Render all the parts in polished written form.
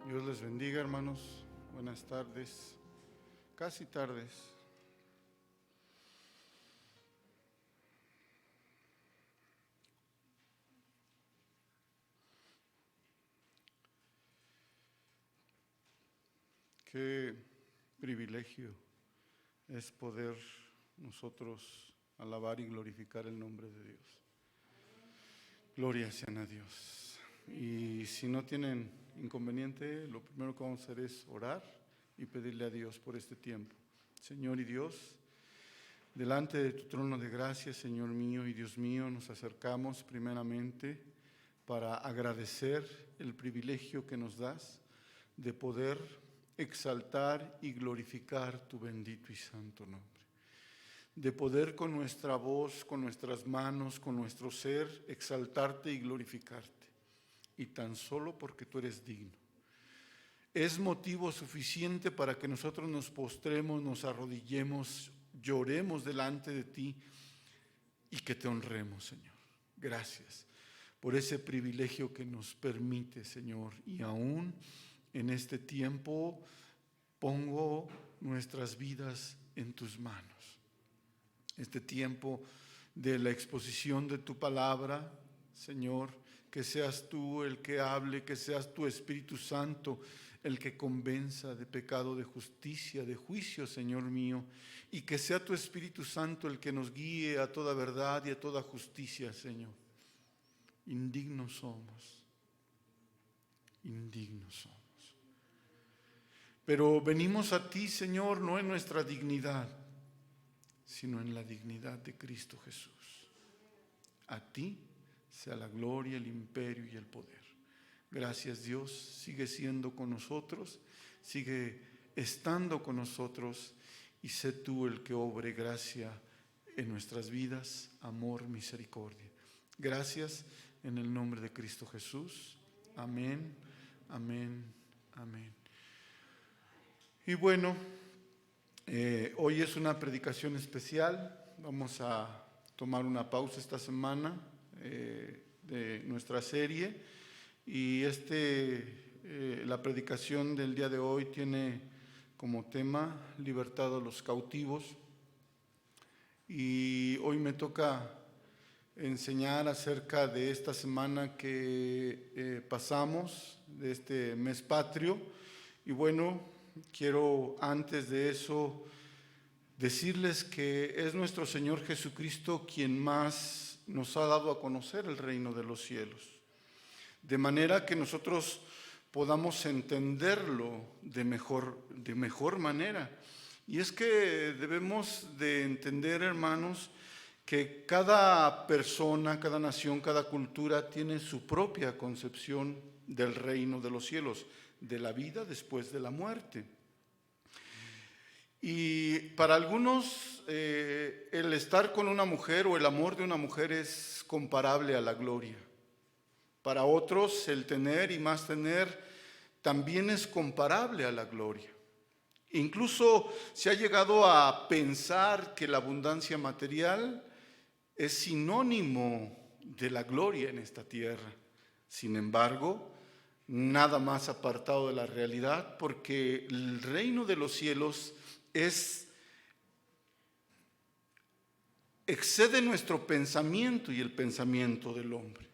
Dios les bendiga, hermanos. Buenas tardes, casi tardes. Qué privilegio es poder nosotros alabar y glorificar el nombre de Dios. Gloria sean a Dios. Y si no tienen inconveniente, lo primero que vamos a hacer es orar y pedirle a Dios por este tiempo. Señor y Dios, delante de tu trono de gracia, Señor mío y Dios mío, nos acercamos primeramente para agradecer el privilegio que nos das de poder exaltar y glorificar tu bendito y santo nombre. De poder con nuestra voz, con nuestras manos, con nuestro ser, exaltarte y glorificarte. Y tan solo porque tú eres digno. Es motivo suficiente para que nosotros nos postremos, nos arrodillemos, lloremos delante de ti y que te honremos, Señor. Gracias por ese privilegio que nos permite, Señor. Y aún en este tiempo pongo nuestras vidas en tus manos. Este tiempo de la exposición de tu palabra, Señor, que seas tú el que hable, que seas tu Espíritu Santo el que convenza de pecado, de justicia, de juicio, Señor mío, y que sea tu Espíritu Santo el que nos guíe a toda verdad y a toda justicia, Señor. Indignos somos, indignos somos. Pero venimos a ti, Señor, no en nuestra dignidad, sino en la dignidad de Cristo Jesús. A ti sea la gloria, el imperio y el poder. Gracias, Dios, sigue siendo con nosotros, sigue estando con nosotros y sé tú el que obre gracia en nuestras vidas, amor, misericordia. Gracias en el nombre de Cristo Jesús. Amén, amén, amén. Y bueno, hoy es una predicación especial. Vamos a tomar una pausa esta semana de nuestra serie y la predicación del día de hoy tiene como tema libertad a los cautivos, y hoy me toca enseñar acerca de esta semana que pasamos, de este mes patrio. Y bueno, quiero antes de eso decirles que es nuestro Señor Jesucristo quien más nos ha dado a conocer el reino de los cielos, de manera que nosotros podamos entenderlo de mejor manera. Y es que debemos de entender, hermanos, que cada persona, cada nación, cada cultura tiene su propia concepción del reino de los cielos, de la vida después de la muerte. Y para algunos el estar con una mujer o el amor de una mujer es comparable a la gloria. Para otros el tener y más tener también es comparable a la gloria. Incluso se ha llegado a pensar que la abundancia material es sinónimo de la gloria en esta tierra. Sin embargo, nada más apartado de la realidad, porque el reino de los cielos excede nuestro pensamiento y el pensamiento del hombre.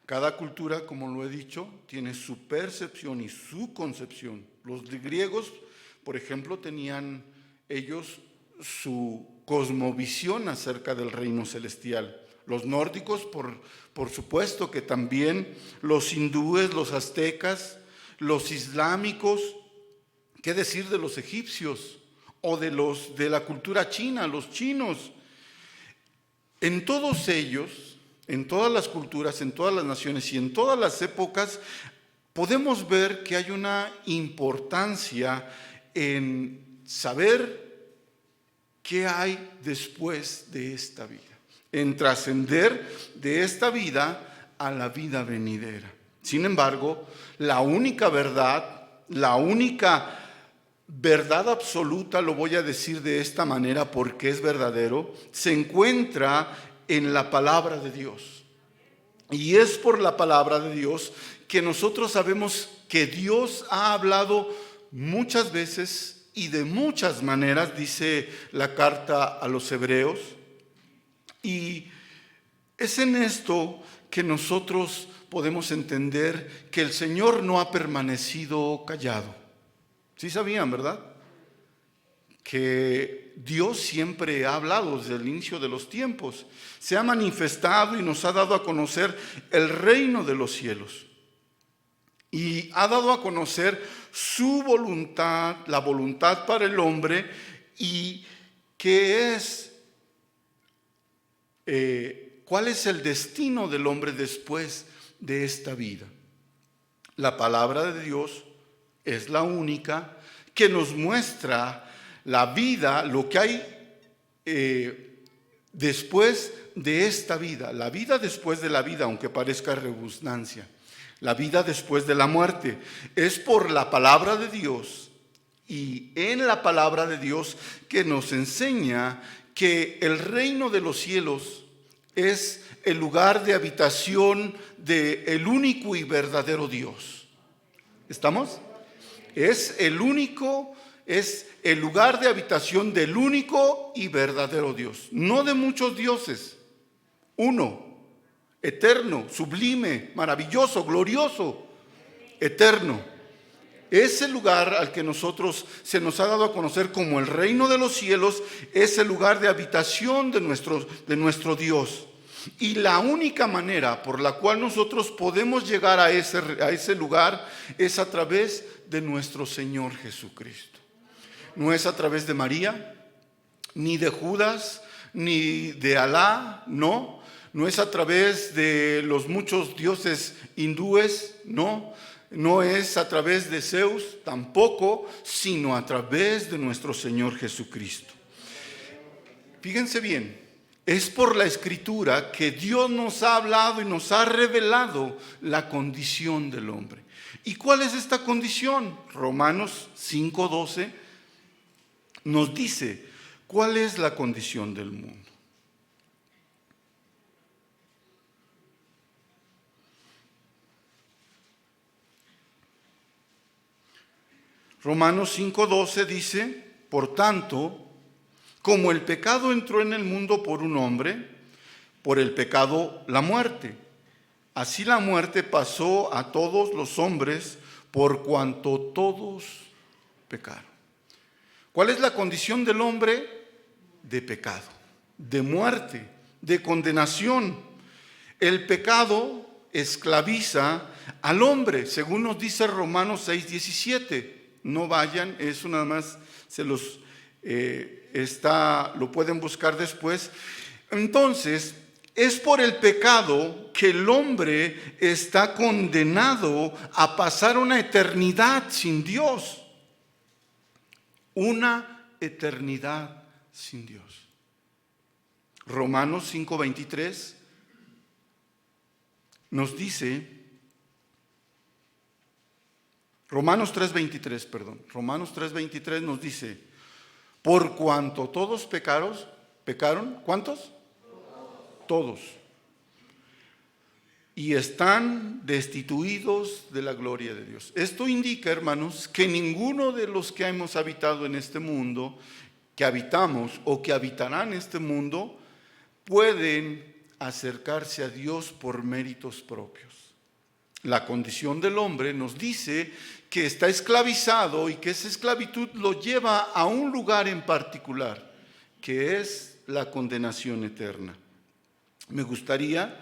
Cada cultura, como lo he dicho, tiene su percepción y su concepción. Los griegos, por ejemplo, tenían ellos su cosmovisión acerca del reino celestial. Los nórdicos, por supuesto que también, los hindúes, los aztecas, los islámicos, ¿qué decir de los egipcios o de la cultura china, los chinos? En todos ellos, en todas las culturas, en todas las naciones y en todas las épocas, podemos ver que hay una importancia en saber qué hay después de esta vida, en trascender de esta vida a la vida venidera. Sin embargo, la única verdad absoluta, lo voy a decir de esta manera porque es verdadero, se encuentra en la palabra de Dios. Y es por la palabra de Dios que nosotros sabemos que Dios ha hablado muchas veces y de muchas maneras, dice la carta a los Hebreos. Y es en esto que nosotros podemos entender que el Señor no ha permanecido callado. ¿Sí sabían, verdad? Que Dios siempre ha hablado desde el inicio de los tiempos. Se ha manifestado y nos ha dado a conocer el reino de los cielos. Y ha dado a conocer su voluntad, la voluntad para el hombre, y qué es, cuál es el destino del hombre después de esta vida. La palabra de Dios es la única que nos muestra la vida, lo que hay después de esta vida, la vida después de la vida, aunque parezca redundancia, la vida después de la muerte. Es por la palabra de Dios y en la palabra de Dios que nos enseña que el reino de los cielos es el lugar de habitación del único y verdadero Dios. ¿Estamos? Es el lugar de habitación del único y verdadero Dios, no de muchos dioses, uno, eterno, sublime, maravilloso, glorioso, eterno. Ese lugar al que nosotros se nos ha dado a conocer como el reino de los cielos es el lugar de habitación de nuestro Dios. Y la única manera por la cual nosotros podemos llegar a ese lugar es a través de nuestro Señor Jesucristo. No es a través de María, ni de Judas, ni de Alá, no. No es a través de los muchos dioses hindúes, no. No es a través de Zeus, tampoco, sino a través de nuestro Señor Jesucristo. Fíjense bien, es por la Escritura que Dios nos ha hablado y nos ha revelado la condición del hombre. ¿Y cuál es esta condición? Romanos 5:12 nos dice cuál es la condición del mundo. Romanos 5:12 dice, por tanto, como el pecado entró en el mundo por un hombre, por el pecado la muerte. Así la muerte pasó a todos los hombres por cuanto todos pecaron. ¿Cuál es la condición del hombre? De pecado, de muerte, de condenación. El pecado esclaviza al hombre, según nos dice Romanos 6:17. No vayan, eso nada más se los lo pueden buscar después. Entonces, es por el pecado que el hombre está condenado a pasar una eternidad sin Dios. Una eternidad sin Dios. Romanos 5:23 nos dice, Romanos 3:23 nos dice, por cuanto todos pecaron, ¿cuántos? Todos. Y están destituidos de la gloria de Dios. Esto indica, hermanos, que ninguno de los que hemos habitado en este mundo, que habitamos o que habitarán este mundo, pueden acercarse a Dios por méritos propios. La condición del hombre nos dice que está esclavizado y que esa esclavitud lo lleva a un lugar en particular, que es la condenación eterna. Me gustaría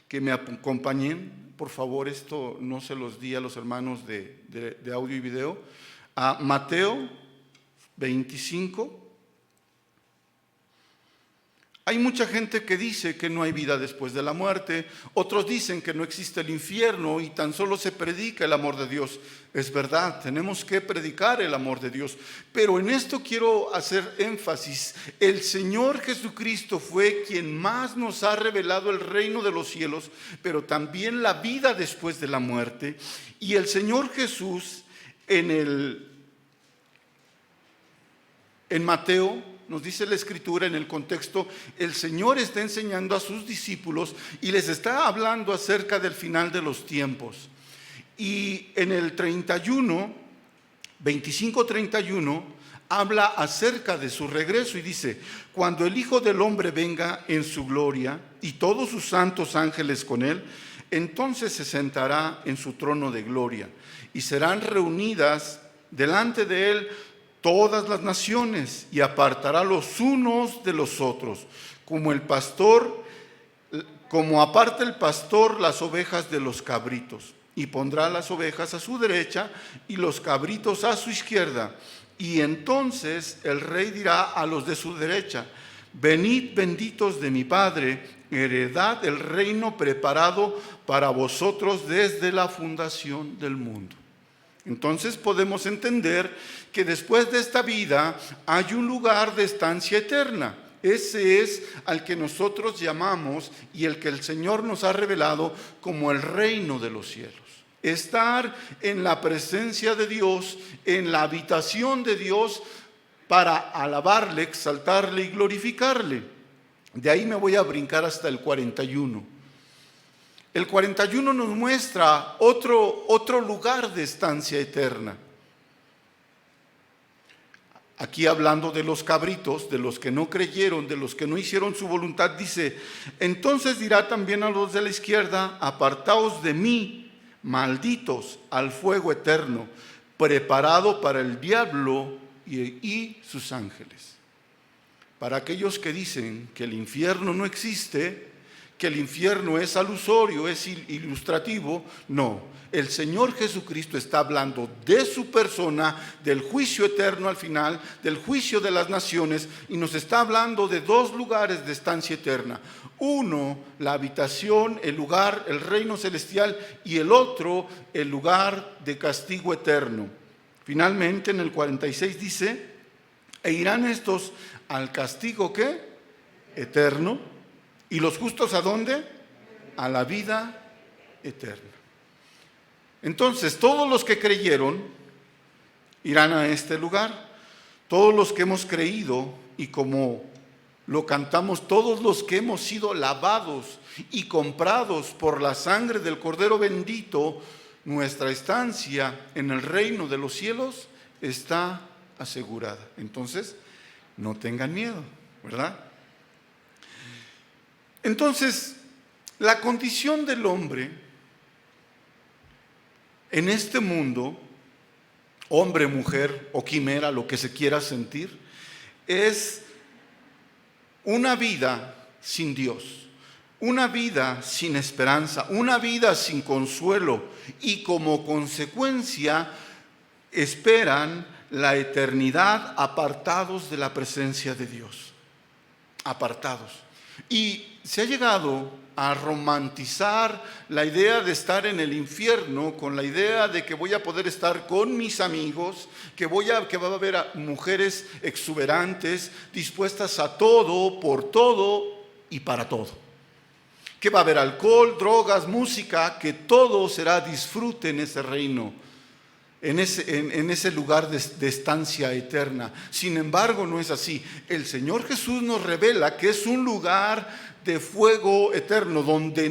que me acompañen, por favor, esto no se los di a los hermanos de audio y video, a Mateo 25. Hay mucha gente que dice que no hay vida después de la muerte, otros dicen que no existe el infierno y tan solo se predica el amor de Dios. Es verdad, tenemos que predicar el amor de Dios, pero en esto quiero hacer énfasis. El Señor Jesucristo fue quien más nos ha revelado el reino de los cielos, pero también la vida después de la muerte. Y el Señor Jesús en Mateo nos dice la Escritura en el contexto, el Señor está enseñando a sus discípulos y les está hablando acerca del final de los tiempos. Y en el 25:31, habla acerca de su regreso y dice: cuando el Hijo del Hombre venga en su gloria y todos sus santos ángeles con él, entonces se sentará en su trono de gloria y serán reunidas delante de él todas las naciones y apartará los unos de los otros, como aparta el pastor las ovejas de los cabritos, y pondrá las ovejas a su derecha y los cabritos a su izquierda. Y entonces el rey dirá a los de su derecha: venid, benditos de mi Padre, heredad el reino preparado para vosotros desde la fundación del mundo. Entonces podemos entender que después de esta vida hay un lugar de estancia eterna. Ese es al que nosotros llamamos y el que el Señor nos ha revelado como el reino de los cielos. Estar en la presencia de Dios, en la habitación de Dios, para alabarle, exaltarle y glorificarle. De ahí me voy a brincar hasta el 41. El 41 nos muestra otro lugar de estancia eterna. Aquí hablando de los cabritos, de los que no creyeron, de los que no hicieron su voluntad, dice: entonces dirá también a los de la izquierda: apartaos de mí, malditos, al fuego eterno, preparado para el diablo y sus ángeles. Para aquellos que dicen que el infierno no existe, que el infierno es alusorio, es ilustrativo, no. El Señor Jesucristo está hablando de su persona, del juicio eterno al final, del juicio de las naciones, y nos está hablando de dos lugares de estancia eterna. Uno, la habitación, el lugar, el reino celestial, y el otro, el lugar de castigo eterno. Finalmente, en el 46 dice: e irán estos al castigo, ¿qué? Eterno. ¿Y los justos a dónde? A la vida eterna. Entonces, todos los que creyeron irán a este lugar. Todos los que hemos creído, y como lo cantamos, todos los que hemos sido lavados y comprados por la sangre del Cordero bendito, nuestra estancia en el reino de los cielos está asegurada. Entonces, no tengan miedo, ¿verdad? Entonces, la condición del hombre en este mundo, hombre, mujer o quimera, lo que se quiera sentir, es una vida sin Dios, una vida sin esperanza, una vida sin consuelo, y como consecuencia esperan la eternidad apartados de la presencia de Dios, apartados. Y se ha llegado a romantizar la idea de estar en el infierno con la idea de que voy a poder estar con mis amigos, que va a haber a mujeres exuberantes, dispuestas a todo, por todo y para todo. Que va a haber alcohol, drogas, música, que todo será disfrute en ese reino, en ese lugar de estancia eterna. Sin embargo, no es así. El Señor Jesús nos revela que es un lugar de fuego eterno, donde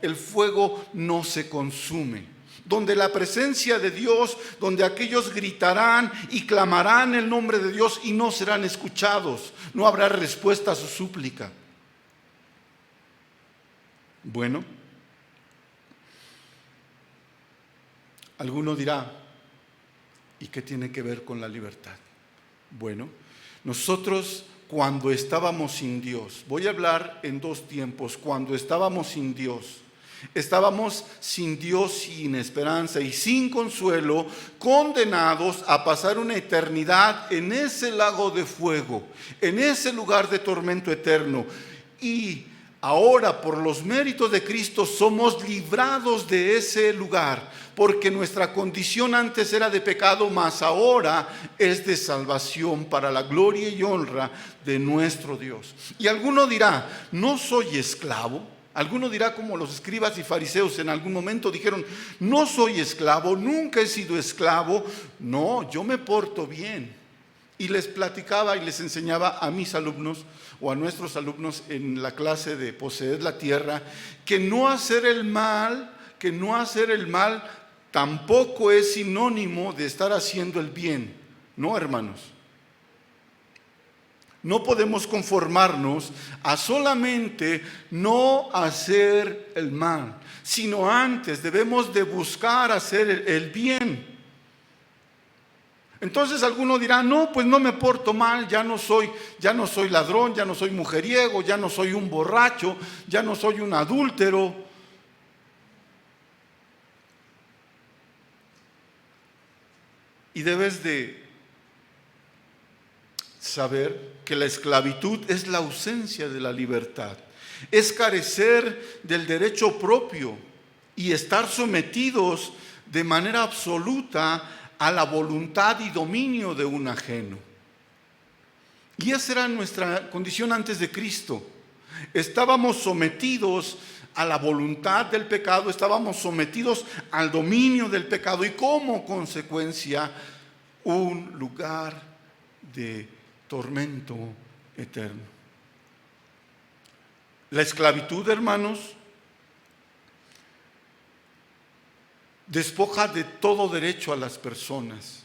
el fuego no se consume, donde la presencia de Dios, donde aquellos gritarán y clamarán el nombre de Dios y no serán escuchados, no habrá respuesta a su súplica. Bueno, alguno dirá: ¿y qué tiene que ver con la libertad? Bueno, nosotros cuando estábamos sin Dios, voy a hablar en dos tiempos. Cuando estábamos sin Dios, sin esperanza y sin consuelo, condenados a pasar una eternidad en ese lago de fuego, en ese lugar de tormento eterno. Y ahora, por los méritos de Cristo, somos librados de ese lugar, porque nuestra condición antes era de pecado, mas ahora es de salvación para la gloria y honra de nuestro Dios. Y alguno dirá: no soy esclavo. Alguno dirá, como los escribas y fariseos en algún momento dijeron: no soy esclavo, nunca he sido esclavo. No, yo me porto bien. Y les platicaba y les enseñaba a mis alumnos o a nuestros alumnos en la clase de Poseed la Tierra, que no hacer el mal tampoco es sinónimo de estar haciendo el bien. No, hermanos. No podemos conformarnos a solamente no hacer el mal, sino antes debemos de buscar hacer el bien. Entonces alguno dirá, no, pues no me porto mal, ya no soy ladrón, ya no soy mujeriego, ya no soy un borracho, ya no soy un adúltero. Y debes de saber que la esclavitud es la ausencia de la libertad, es carecer del derecho propio y estar sometidos de manera absoluta a la voluntad y dominio de un ajeno. Y esa era nuestra condición antes de Cristo. Estábamos sometidos a la voluntad del pecado, estábamos sometidos al dominio del pecado y como consecuencia un lugar de tormento eterno. La esclavitud, hermanos, despoja de todo derecho a las personas,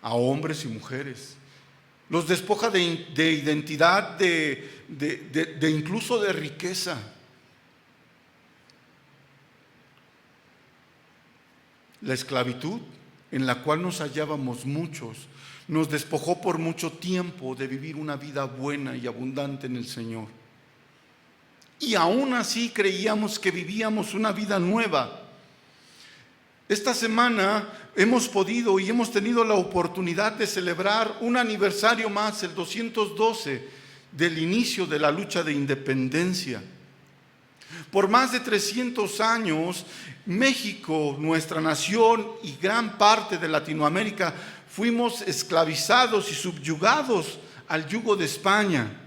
a hombres y mujeres. Los despoja de identidad, de incluso de riqueza. La esclavitud en la cual nos hallábamos muchos, nos despojó por mucho tiempo de vivir una vida buena y abundante en el Señor. Y aún así creíamos que vivíamos una vida nueva. Esta semana hemos podido y hemos tenido la oportunidad de celebrar un aniversario más, el 212 del inicio de la lucha de independencia. Por más de 300 años, México, nuestra nación y gran parte de Latinoamérica fuimos esclavizados y subyugados al yugo de España.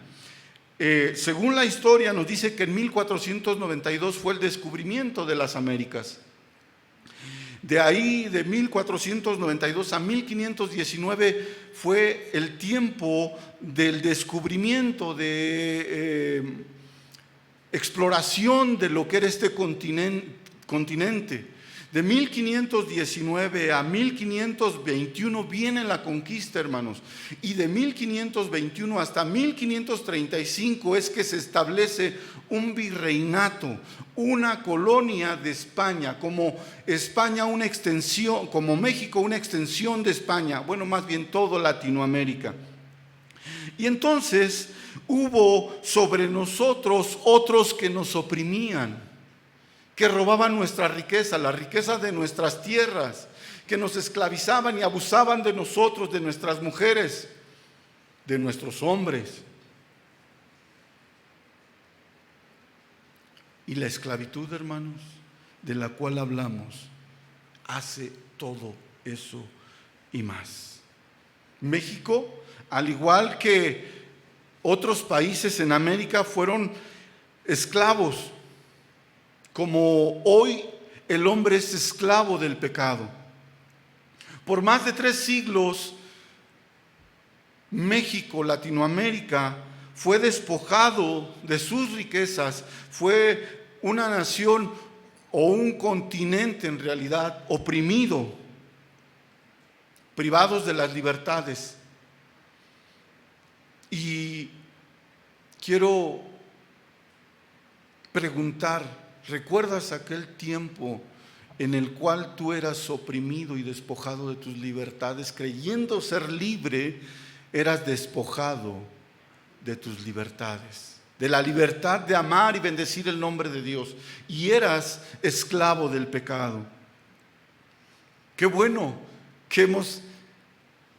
Según la historia nos dice que en 1492 fue el descubrimiento de las Américas. De ahí, de 1492 a 1519, fue el tiempo del descubrimiento, de exploración de lo que era este continente. De 1519 a 1521 viene la conquista, hermanos. Y de 1521 hasta 1535 es que se establece un virreinato, una colonia de España, como España una extensión, como México una extensión de España, bueno, más bien todo Latinoamérica. Y entonces hubo sobre nosotros otros que nos oprimían, que robaban nuestra riqueza, la riqueza de nuestras tierras, que nos esclavizaban y abusaban de nosotros, de nuestras mujeres, de nuestros hombres. Y la esclavitud, hermanos, de la cual hablamos, hace todo eso y más. México, al igual que otros países en América, fueron esclavos, como hoy el hombre es esclavo del pecado. Por más de 3 siglos, México, Latinoamérica, fue despojado de sus riquezas, fue una nación o un continente en realidad oprimido, privados de las libertades. Y quiero preguntar, ¿recuerdas aquel tiempo en el cual tú eras oprimido y despojado de tus libertades? Creyendo ser libre, eras despojado de tus libertades, de la libertad de amar y bendecir el nombre de Dios, y eras esclavo del pecado. Qué bueno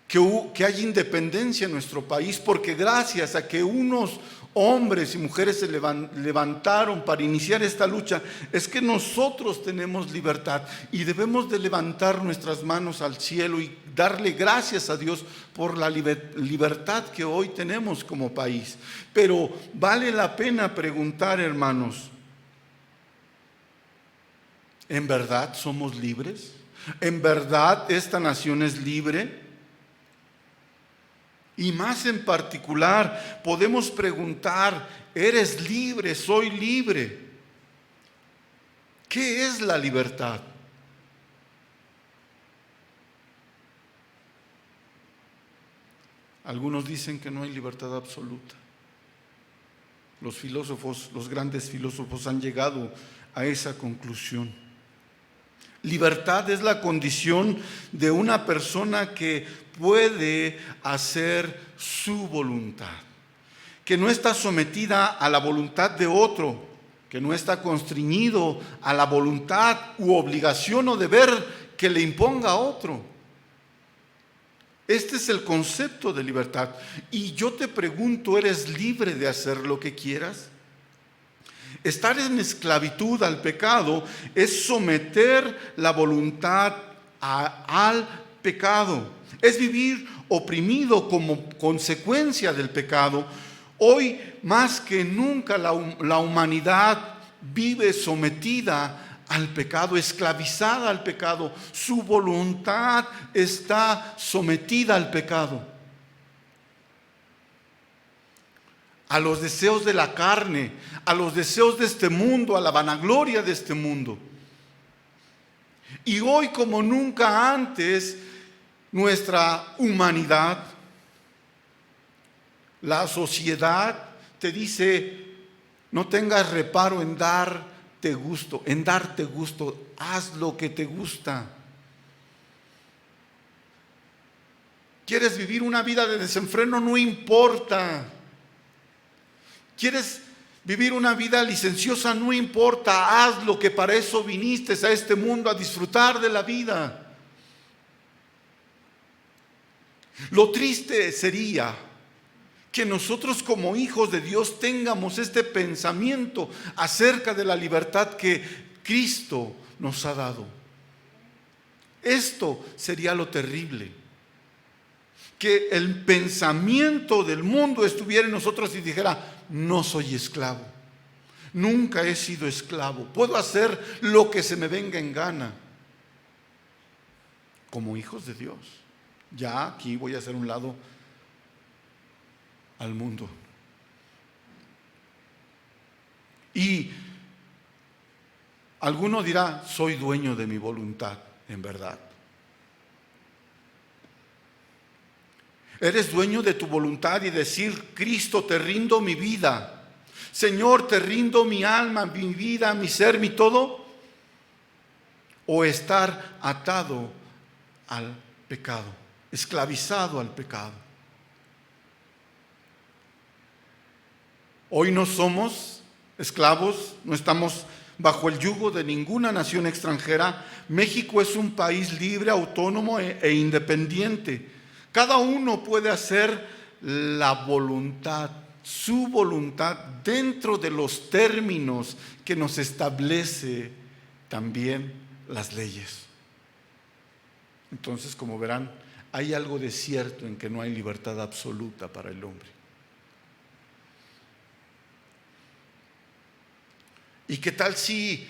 que hay independencia en nuestro país, porque gracias a que unos hombres y mujeres se levantaron para iniciar esta lucha, es que nosotros tenemos libertad y debemos de levantar nuestras manos al cielo y darle gracias a Dios por la libertad que hoy tenemos como país. Pero vale la pena preguntar, hermanos, ¿en verdad somos libres? ¿En verdad esta nación es libre? Y más en particular, podemos preguntar, ¿eres libre? ¿Soy libre? ¿Qué es la libertad? Algunos dicen que no hay libertad absoluta. Los filósofos, los grandes filósofos han llegado a esa conclusión. Libertad es la condición de una persona que puede hacer su voluntad, que no está sometida a la voluntad de otro, que no está constreñido a la voluntad u obligación o deber que le imponga a otro. Este es el concepto de libertad. Y yo te pregunto, ¿eres libre de hacer lo que quieras? Estar en esclavitud al pecado es someter la voluntad al pecado. Es vivir oprimido como consecuencia del pecado. Hoy más que nunca la humanidad vive sometida al pecado, esclavizada al pecado. Su voluntad está sometida al pecado, a los deseos de la carne, a los deseos de este mundo, a la vanagloria de este mundo. Y hoy como nunca antes, nuestra humanidad, la sociedad te dice, no tengas reparo en darte gusto, haz lo que te gusta. ¿Quieres vivir una vida de desenfreno? No importa. ¿Quieres vivir una vida licenciosa? No importa, haz lo que para eso viniste a este mundo, a disfrutar de la vida. Lo triste sería que nosotros como hijos de Dios tengamos este pensamiento acerca de la libertad que Cristo nos ha dado. Esto sería lo terrible. Que el pensamiento del mundo estuviera en nosotros y dijera, no soy esclavo, nunca he sido esclavo, puedo hacer lo que se me venga en gana. Como hijos de Dios, ya aquí voy a hacer un lado al mundo. Y alguno dirá, soy dueño de mi voluntad, en verdad. Eres dueño de tu voluntad y decir, Cristo, te rindo mi vida. Señor, te rindo mi alma, mi vida, mi ser, mi todo. O estar atado al pecado, esclavizado al pecado. Hoy no somos esclavos, no estamos bajo el yugo de ninguna nación extranjera. México es un país libre, autónomo e independiente. Cada uno puede hacer la voluntad, su voluntad, dentro de los términos que nos establece también las leyes. Entonces, como verán, hay algo de cierto en que no hay libertad absoluta para el hombre. ¿Y qué tal si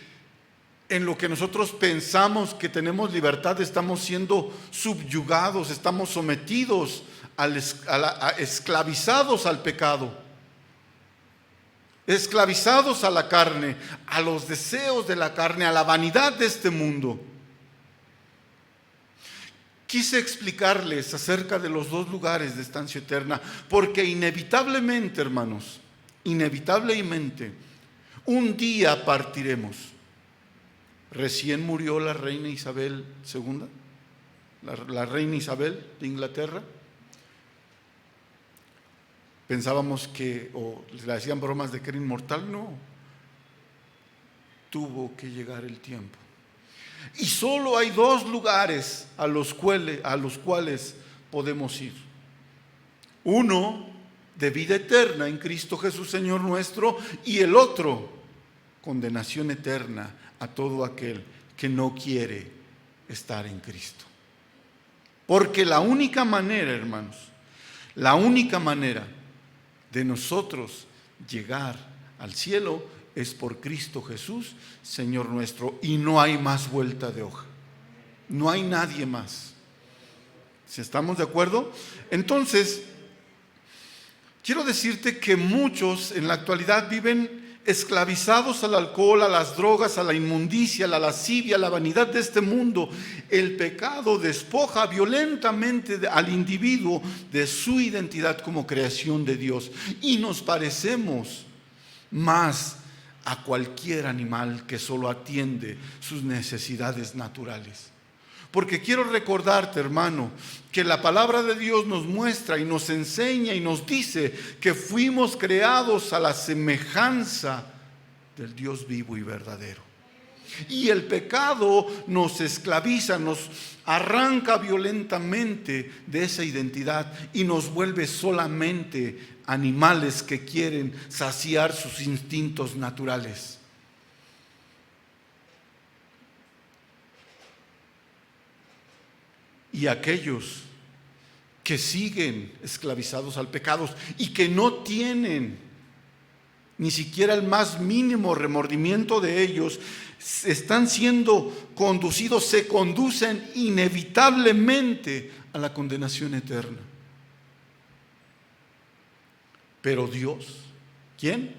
en lo que nosotros pensamos que tenemos libertad estamos siendo subyugados, estamos sometidos, esclavizados al pecado, esclavizados a la carne, a los deseos de la carne, a la vanidad de este mundo? Quise explicarles acerca de los dos lugares de estancia eterna, porque inevitablemente, hermanos, inevitablemente, un día partiremos. Recién murió la reina Isabel II, la reina Isabel de Inglaterra. Pensábamos que, o le hacían bromas de que era inmortal. No, tuvo que llegar el tiempo. Y solo hay dos lugares a los cuales podemos ir. Uno de vida eterna en Cristo Jesús Señor nuestro, y el otro, condenación eterna a todo aquel que no quiere estar en Cristo. Porque la única manera, hermanos, la única manera de nosotros llegar al cielo es por Cristo Jesús, Señor nuestro, y no hay más vuelta de hoja. No hay nadie más. ¿Si estamos de acuerdo? Entonces, Quiero decirte que muchos en la actualidad viven esclavizados al alcohol, a las drogas, a la inmundicia, a la lascivia, a la vanidad de este mundo. El pecado despoja violentamente al individuo de su identidad como creación de Dios y nos parecemos más a cualquier animal que solo atiende sus necesidades naturales. Porque quiero recordarte, hermano, que la palabra de Dios nos muestra y nos enseña y nos dice que fuimos creados a la semejanza del Dios vivo y verdadero. Y el pecado nos esclaviza, nos arranca violentamente de esa identidad y nos vuelve solamente animales que quieren saciar sus instintos naturales. Y aquellos que siguen esclavizados al pecado y que no tienen ni siquiera el más mínimo remordimiento de ellos, están siendo conducidos, se conducen inevitablemente a la condenación eterna. Pero Dios, ¿quién?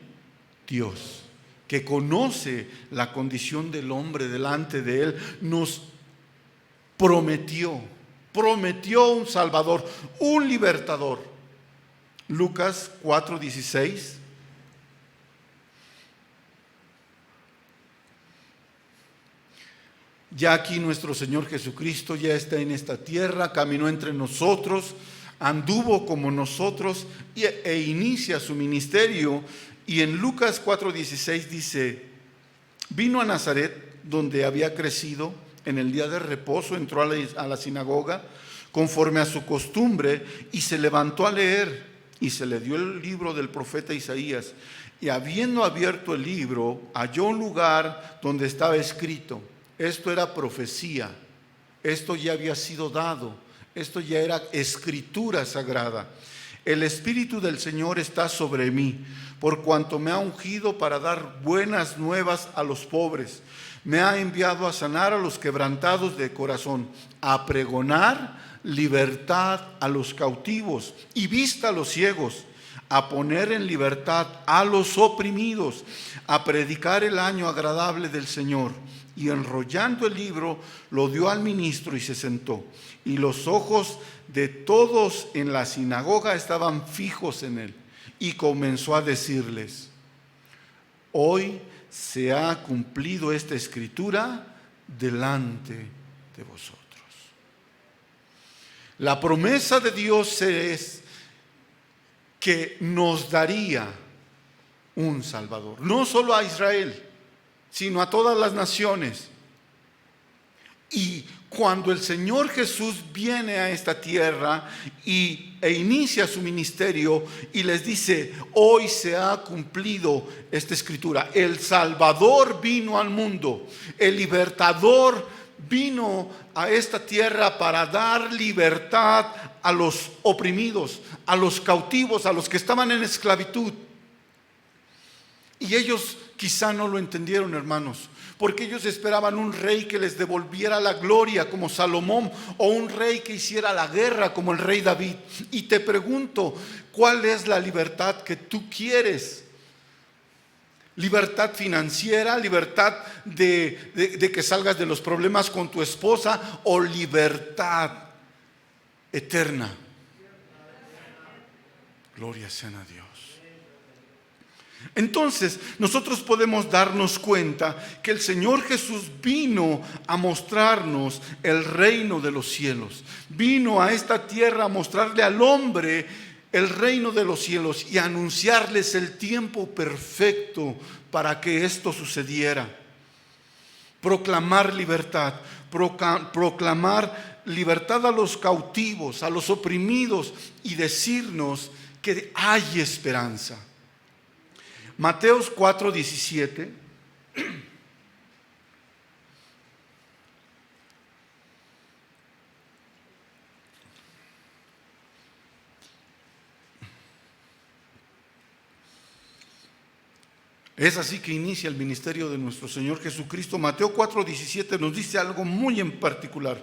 Dios, que conoce la condición del hombre delante de Él, nos prometió un Salvador, un libertador. Lucas 4:16. Ya aquí nuestro Señor Jesucristo ya está en esta tierra, caminó entre nosotros, anduvo como nosotros e inicia su ministerio. Y en Lucas 4:16 dice: vino a Nazaret, donde había crecido. En el día de reposo entró a la sinagoga conforme a su costumbre y se levantó a leer, y se le dio el libro del profeta Isaías, y habiendo abierto el libro halló un lugar donde estaba escrito. Esto era profecía, esto ya había sido dado, esto ya era escritura sagrada. El Espíritu del Señor está sobre mí, por cuanto me ha ungido para dar buenas nuevas a los pobres. Me ha enviado a sanar a los quebrantados de corazón, a pregonar libertad a los cautivos y vista a los ciegos, a poner en libertad a los oprimidos, a predicar el año agradable del Señor. Y enrollando el libro, lo dio al ministro y se sentó. Y los ojos de todos en la sinagoga estaban fijos en él. Y comenzó a decirles: hoy se ha cumplido esta escritura delante de vosotros. La promesa de Dios es que nos daría un Salvador, no solo a Israel, sino a todas las naciones. Y cuando el Señor Jesús viene a esta tierra e inicia su ministerio y les dice: hoy se ha cumplido esta escritura. El Salvador vino al mundo, el libertador vino a esta tierra para dar libertad a los oprimidos, a los cautivos, a los que estaban en esclavitud. Y ellos quizá no lo entendieron, hermanos, porque ellos esperaban un rey que les devolviera la gloria como Salomón, o un rey que hiciera la guerra como el rey David. Y te pregunto, ¿cuál es la libertad que tú quieres? ¿Libertad financiera? ¿Libertad de que salgas de los problemas con tu esposa? ¿O libertad eterna? Gloria sean a Dios. Entonces, nosotros podemos darnos cuenta que el Señor Jesús vino a mostrarnos el reino de los cielos. Vino a esta tierra a mostrarle al hombre el reino de los cielos y a anunciarles el tiempo perfecto para que esto sucediera. Proclamar libertad, proclamar libertad a los cautivos, a los oprimidos, y decirnos que hay esperanza. Mateos 4:17. Es así que inicia el ministerio de nuestro Señor Jesucristo. Mateo 4:17 nos dice algo muy en particular.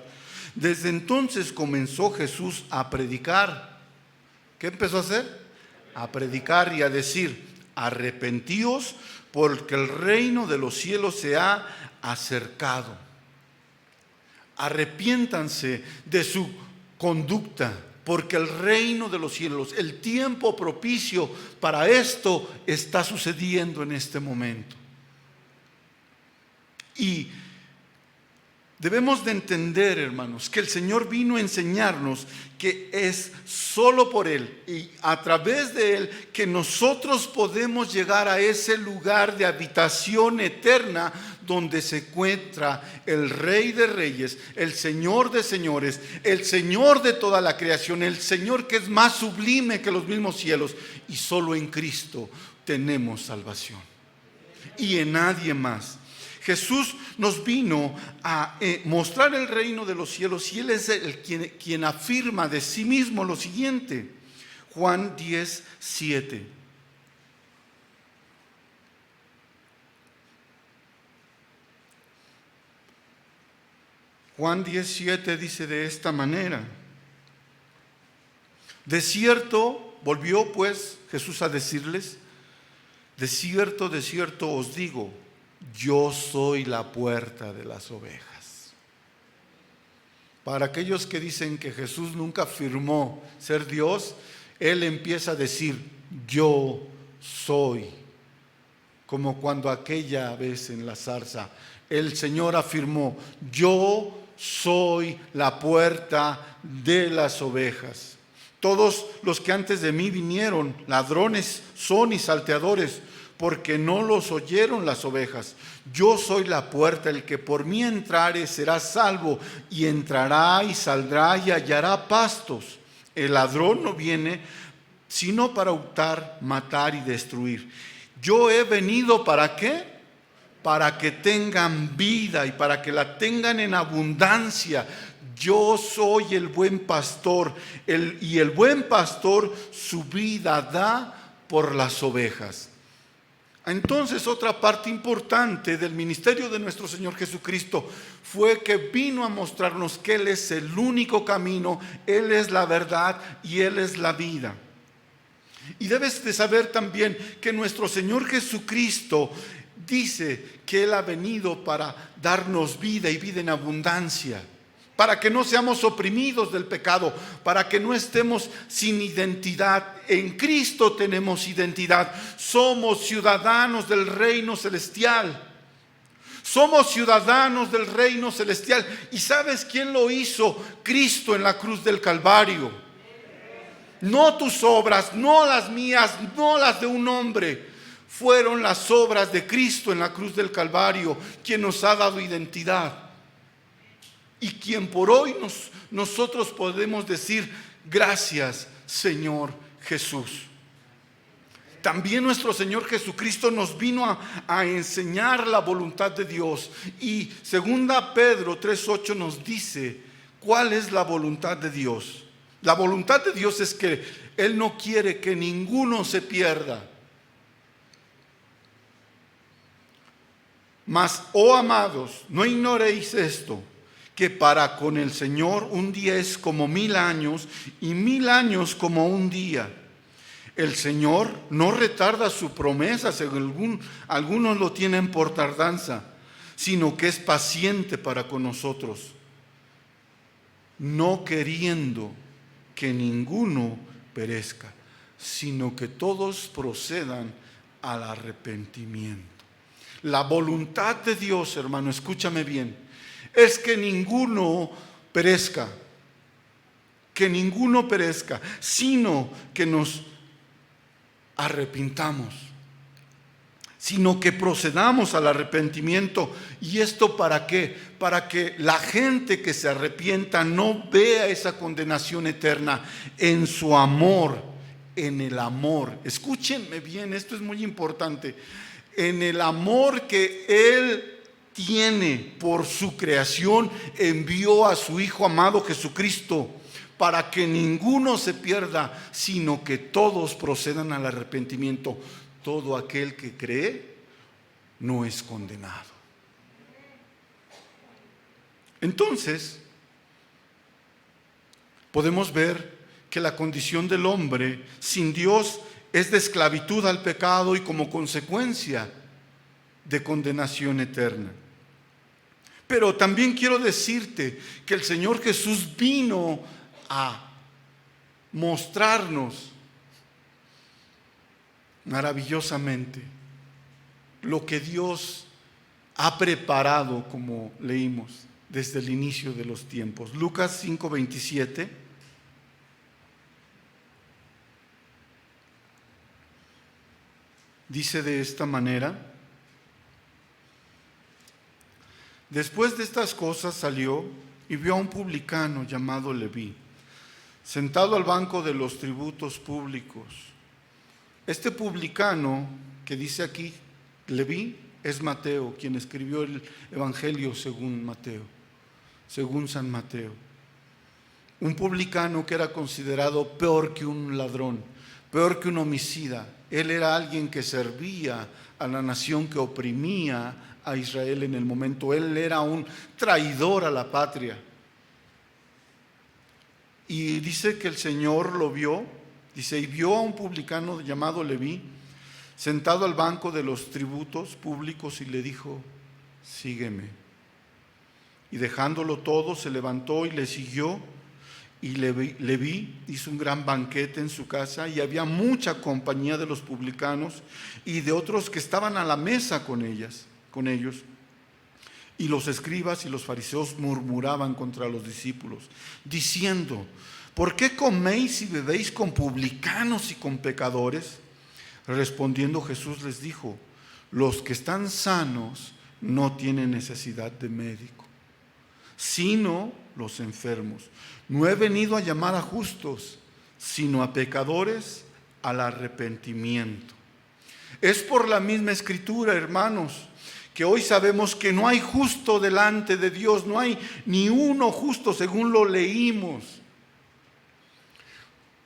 Desde entonces comenzó Jesús a predicar. ¿Qué empezó a hacer? a predicar y a decir: arrepentíos, porque el reino de los cielos se ha acercado. Arrepiéntanse de su conducta, porque el reino de los cielos, el tiempo propicio para esto está sucediendo en este momento. Y debemos de entender, hermanos, que el Señor vino a enseñarnos que es solo por Él y a través de Él que nosotros podemos llegar a ese lugar de habitación eterna donde se encuentra el Rey de Reyes, el Señor de Señores, el Señor de toda la creación, el Señor que es más sublime que los mismos cielos. Y solo en Cristo tenemos salvación y en nadie más. Jesús nos vino a mostrar el reino de los cielos y Él es quien afirma de sí mismo lo siguiente. Juan 10:7. Juan 10:7 dice de esta manera: de cierto, volvió pues Jesús a decirles: de cierto os digo, yo soy la puerta de las ovejas. Para aquellos que dicen que Jesús nunca afirmó ser Dios, Él empieza a decir: yo soy. Como cuando aquella vez en la zarza, el Señor afirmó: yo soy la puerta de las ovejas. Todos los que antes de mí vinieron, ladrones son y salteadores, porque no los oyeron las ovejas. Yo soy la puerta, el que por mí entrare será salvo, y entrará y saldrá y hallará pastos. El ladrón no viene sino para hurtar, matar y destruir. Yo he venido ¿para qué? Para que tengan vida y para que la tengan en abundancia. Yo soy el buen pastor, y el buen pastor su vida da por las ovejas. Entonces, otra parte importante del ministerio de nuestro Señor Jesucristo fue que vino a mostrarnos que Él es el único camino, Él es la verdad y Él es la vida. Y debes de saber también que nuestro Señor Jesucristo dice que Él ha venido para darnos vida y vida en abundancia, para que no seamos oprimidos del pecado, para que no estemos sin identidad. En Cristo tenemos identidad. Somos ciudadanos del reino celestial. Somos ciudadanos del reino celestial. ¿Y sabes quién lo hizo? Cristo en la cruz del Calvario. No tus obras, no las mías, no las de un hombre. Fueron las obras de Cristo en la cruz del Calvario quien nos ha dado identidad. Y quien por hoy nosotros podemos decir: gracias, Señor Jesús. También nuestro Señor Jesucristo nos vino a enseñar la voluntad de Dios. Y 2 Pedro 3:8 nos dice cuál es la voluntad de Dios. La voluntad de Dios es que Él no quiere que ninguno se pierda. Mas, oh amados, no ignoréis esto, que para con el Señor un día es como 1000 años y 1000 años como un día. El Señor no retarda su promesa, según algunos lo tienen por tardanza, sino que es paciente para con nosotros, no queriendo que ninguno perezca, sino que todos procedan al arrepentimiento. La voluntad de Dios, hermano, escúchame bien, es que ninguno perezca, sino que nos arrepintamos, sino que procedamos al arrepentimiento. ¿Y esto para qué? Para que la gente que se arrepienta no vea esa condenación eterna en su amor, en el amor. Escúchenme bien, esto es muy importante. En el amor que Él tiene por su creación, envió a su Hijo amado Jesucristo para que ninguno se pierda, sino que todos procedan al arrepentimiento. Todo aquel que cree no es condenado. Entonces, podemos ver que la condición del hombre sin Dios es de esclavitud al pecado y como consecuencia de condenación eterna. Pero también quiero decirte que el Señor Jesús vino a mostrarnos maravillosamente lo que Dios ha preparado, como leímos, desde el inicio de los tiempos. Lucas 5:27 dice de esta manera: después de estas cosas salió y vio a un publicano llamado Leví, sentado al banco de los tributos públicos. Este publicano que dice aquí, Leví, es Mateo, quien escribió el Evangelio según Mateo, según San Mateo. Un publicano que era considerado peor que un ladrón, peor que un homicida. Él era alguien que servía a la nación que oprimía a Israel en el momento. Él era un traidor a la patria. Y dice que el Señor lo vio, dice, y vio a un publicano llamado Leví, sentado al banco de los tributos públicos, y le dijo: sígueme. Y dejándolo todo, se levantó y le siguió. Y Leví hizo un gran banquete en su casa, y había mucha compañía de los publicanos y de otros que estaban a la mesa con ellos. Y los escribas y los fariseos murmuraban contra los discípulos, diciendo: ¿por qué coméis y bebéis con publicanos y con pecadores? Respondiendo Jesús les dijo: los que están sanos no tienen necesidad de médico, sino los enfermos. No he venido a llamar a justos, sino a pecadores al arrepentimiento. Es por la misma Escritura, hermanos, que hoy sabemos que no hay justo delante de Dios, no hay ni uno justo, según lo leímos.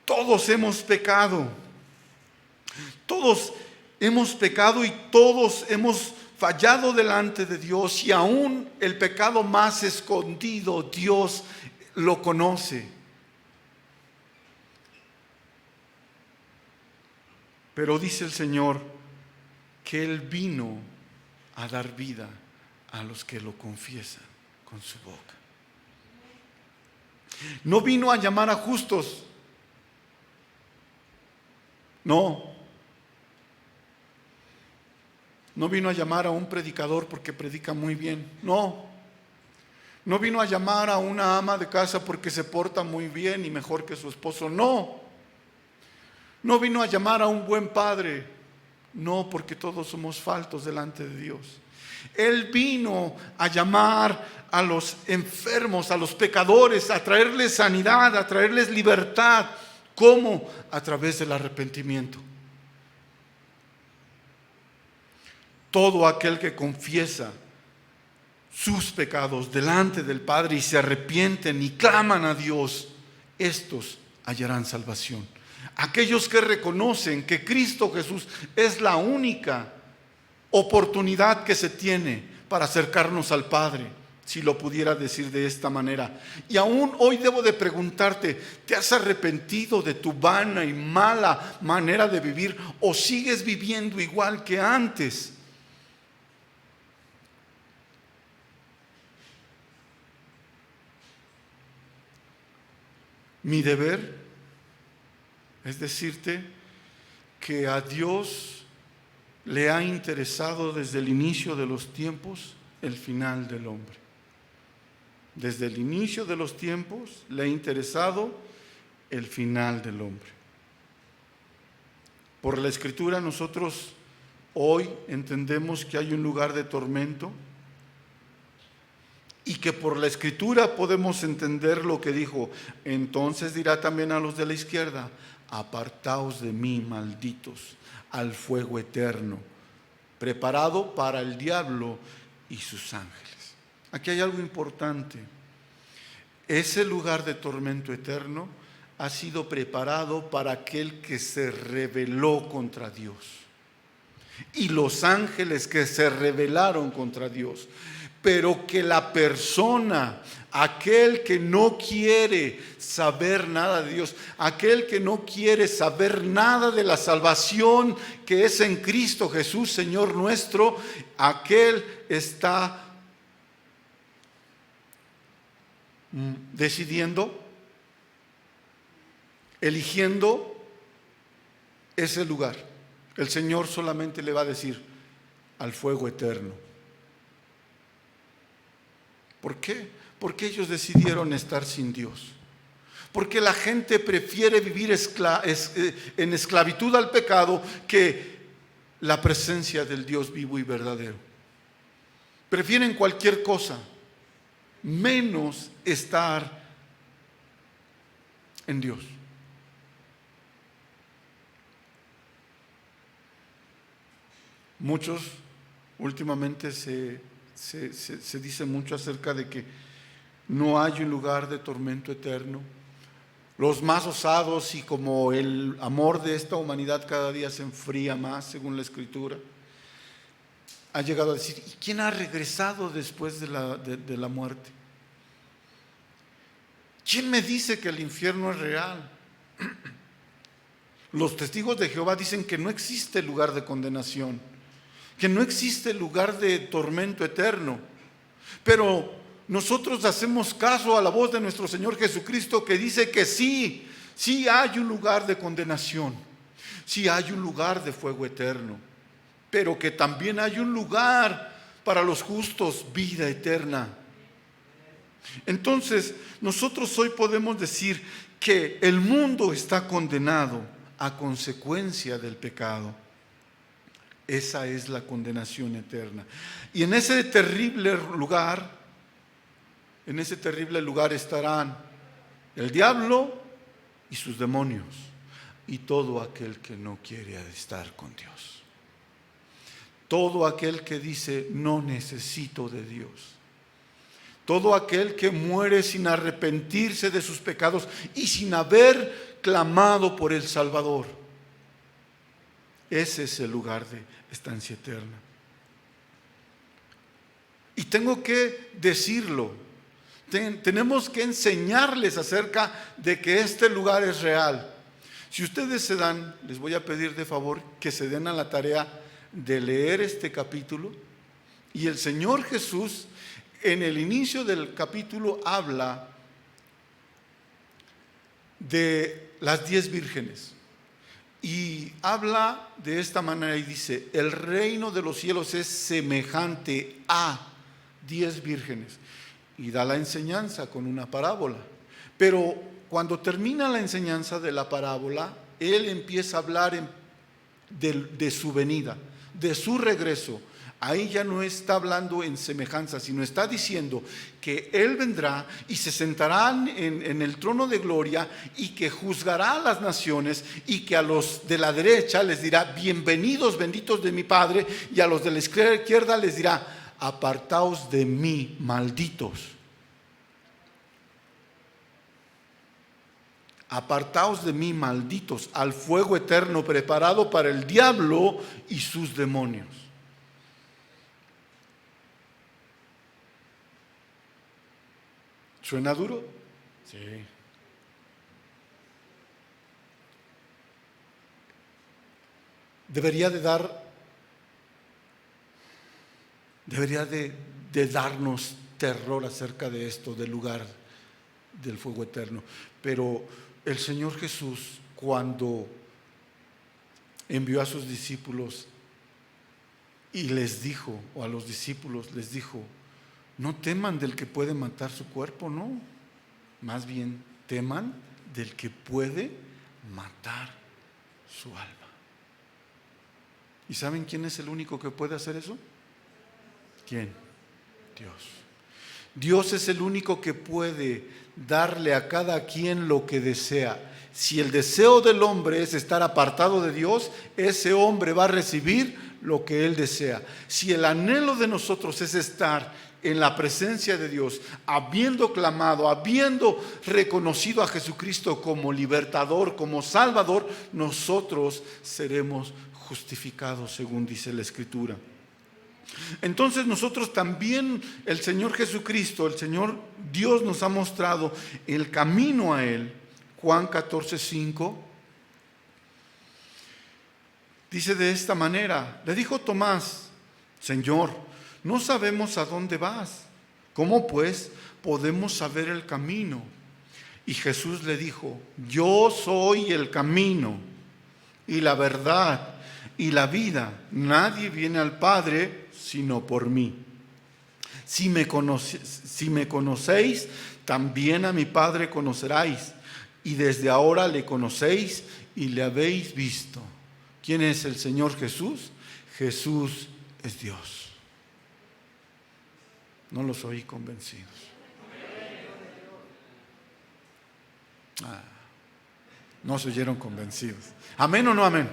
Todos hemos pecado, y todos hemos fallado delante de Dios, y aún el pecado más escondido Dios lo conoce. Pero dice el Señor que Él vino a dar vida a los que lo confiesan con su boca. No vino a llamar a justos, no vino a llamar a un predicador porque predica muy bien, no vino a llamar a una ama de casa porque se porta muy bien y mejor que su esposo, no vino a llamar a un buen padre, no, porque todos somos faltos delante de Dios. Él vino a llamar a los enfermos, a los pecadores, a traerles sanidad, a traerles libertad. ¿Cómo? A través del arrepentimiento. Todo aquel que confiesa sus pecados delante del Padre y se arrepienten y claman a Dios, estos hallarán salvación. Aquellos que reconocen que Cristo Jesús es la única oportunidad que se tiene para acercarnos al Padre, si lo pudiera decir de esta manera. Y aún hoy debo de preguntarte: ¿te has arrepentido de tu vana y mala manera de vivir, o sigues viviendo igual que antes? Mi deber es decirte que a Dios le ha interesado desde el inicio de los tiempos el final del hombre. Desde el inicio de los tiempos le ha interesado el final del hombre. Por la Escritura nosotros hoy entendemos que hay un lugar de tormento, y que por la Escritura podemos entender lo que dijo: entonces dirá también a los de la izquierda: apartaos de mí, malditos, al fuego eterno, preparado para el diablo y sus ángeles. Aquí hay algo importante. Ese lugar de tormento eterno ha sido preparado para aquel que se rebeló contra Dios, y los ángeles que se rebelaron contra Dios. pero que la persona, aquel que no quiere saber nada de Dios, aquel que no quiere saber nada de la salvación que es en Cristo Jesús, Señor nuestro, aquel está decidiendo, eligiendo ese lugar. El Señor solamente le va a decir: al fuego eterno. ¿Por qué? Porque ellos decidieron estar sin Dios. Porque la gente prefiere vivir en esclavitud al pecado que la presencia del Dios vivo y verdadero. Prefieren cualquier cosa menos estar en Dios. Muchos últimamente se dice mucho acerca de que no hay un lugar de tormento eterno. Los más osados, y como el amor de esta humanidad cada día se enfría más, según la Escritura, han llegado a decir: ¿y quién ha regresado después de la muerte? ¿Quién me dice que el infierno es real? Los testigos de Jehová dicen que no existe lugar de condenación, que no existe lugar de tormento eterno. Pero nosotros hacemos caso a la voz de nuestro Señor Jesucristo, que dice que sí, sí hay un lugar de condenación, sí hay un lugar de fuego eterno, pero que también hay un lugar para los justos, vida eterna. Entonces, nosotros hoy podemos decir que el mundo está condenado a consecuencia del pecado. Esa es la condenación eterna. Y en ese terrible lugar estarán el diablo y sus demonios y todo aquel que no quiere estar con Dios. Todo aquel que dice: no necesito de Dios. Todo aquel que muere sin arrepentirse de sus pecados y sin haber clamado por el Salvador. Ese es el lugar de estancia eterna. Y tengo que decirlo. Tenemos que enseñarles acerca de que este lugar es real. Si ustedes se dan, les voy a pedir de favor que se den a la tarea de leer este capítulo. Y el Señor Jesús, en el inicio del capítulo, habla de las 10 vírgenes. Y habla de esta manera y dice: el reino de los cielos es semejante a 10 vírgenes. Y da la enseñanza con una parábola. Pero cuando termina la enseñanza de la parábola, Él empieza a hablar de su venida, de su regreso. Ahí ya no está hablando en semejanza, sino está diciendo que Él vendrá y se sentará en el trono de gloria, y que juzgará a las naciones, y que a los de la derecha les dirá: bienvenidos, benditos de mi Padre, y a los de la izquierda les dirá: apartaos de mí, malditos. Apartaos de mí, malditos, al fuego eterno preparado para el diablo y sus demonios. ¿Suena duro? Sí. Debería de darnos terror acerca de esto, del lugar del fuego eterno. Pero el Señor Jesús, cuando envió a sus discípulos y les dijo, o a los discípulos les dijo: no teman del que puede matar su cuerpo, no. Más bien teman del que puede matar su alma. ¿Y saben quién es el único que puede hacer eso? ¿Quién? Dios. Dios es el único que puede darle a cada quien lo que desea. Si el deseo del hombre es estar apartado de Dios, ese hombre va a recibir lo que él desea. Si el anhelo de nosotros es estar en la presencia de Dios, habiendo clamado, habiendo reconocido a Jesucristo como libertador, como salvador, nosotros seremos justificados, según dice la Escritura. Entonces nosotros también, el Señor Jesucristo, el Señor Dios nos ha mostrado el camino a Él. Juan 14:5 dice de esta manera, le dijo Tomás: Señor, no sabemos a dónde vas, ¿cómo pues podemos saber el camino? Y Jesús le dijo: yo soy el camino y la verdad y la vida. Nadie viene al Padre sino por mí. Si me conocéis, también a mi Padre conoceráis. Y desde ahora le conocéis y le habéis visto. ¿Quién es el Señor Jesús? Jesús es Dios. No los oí convencidos. No se oyeron convencidos. ¿Amén o no amén?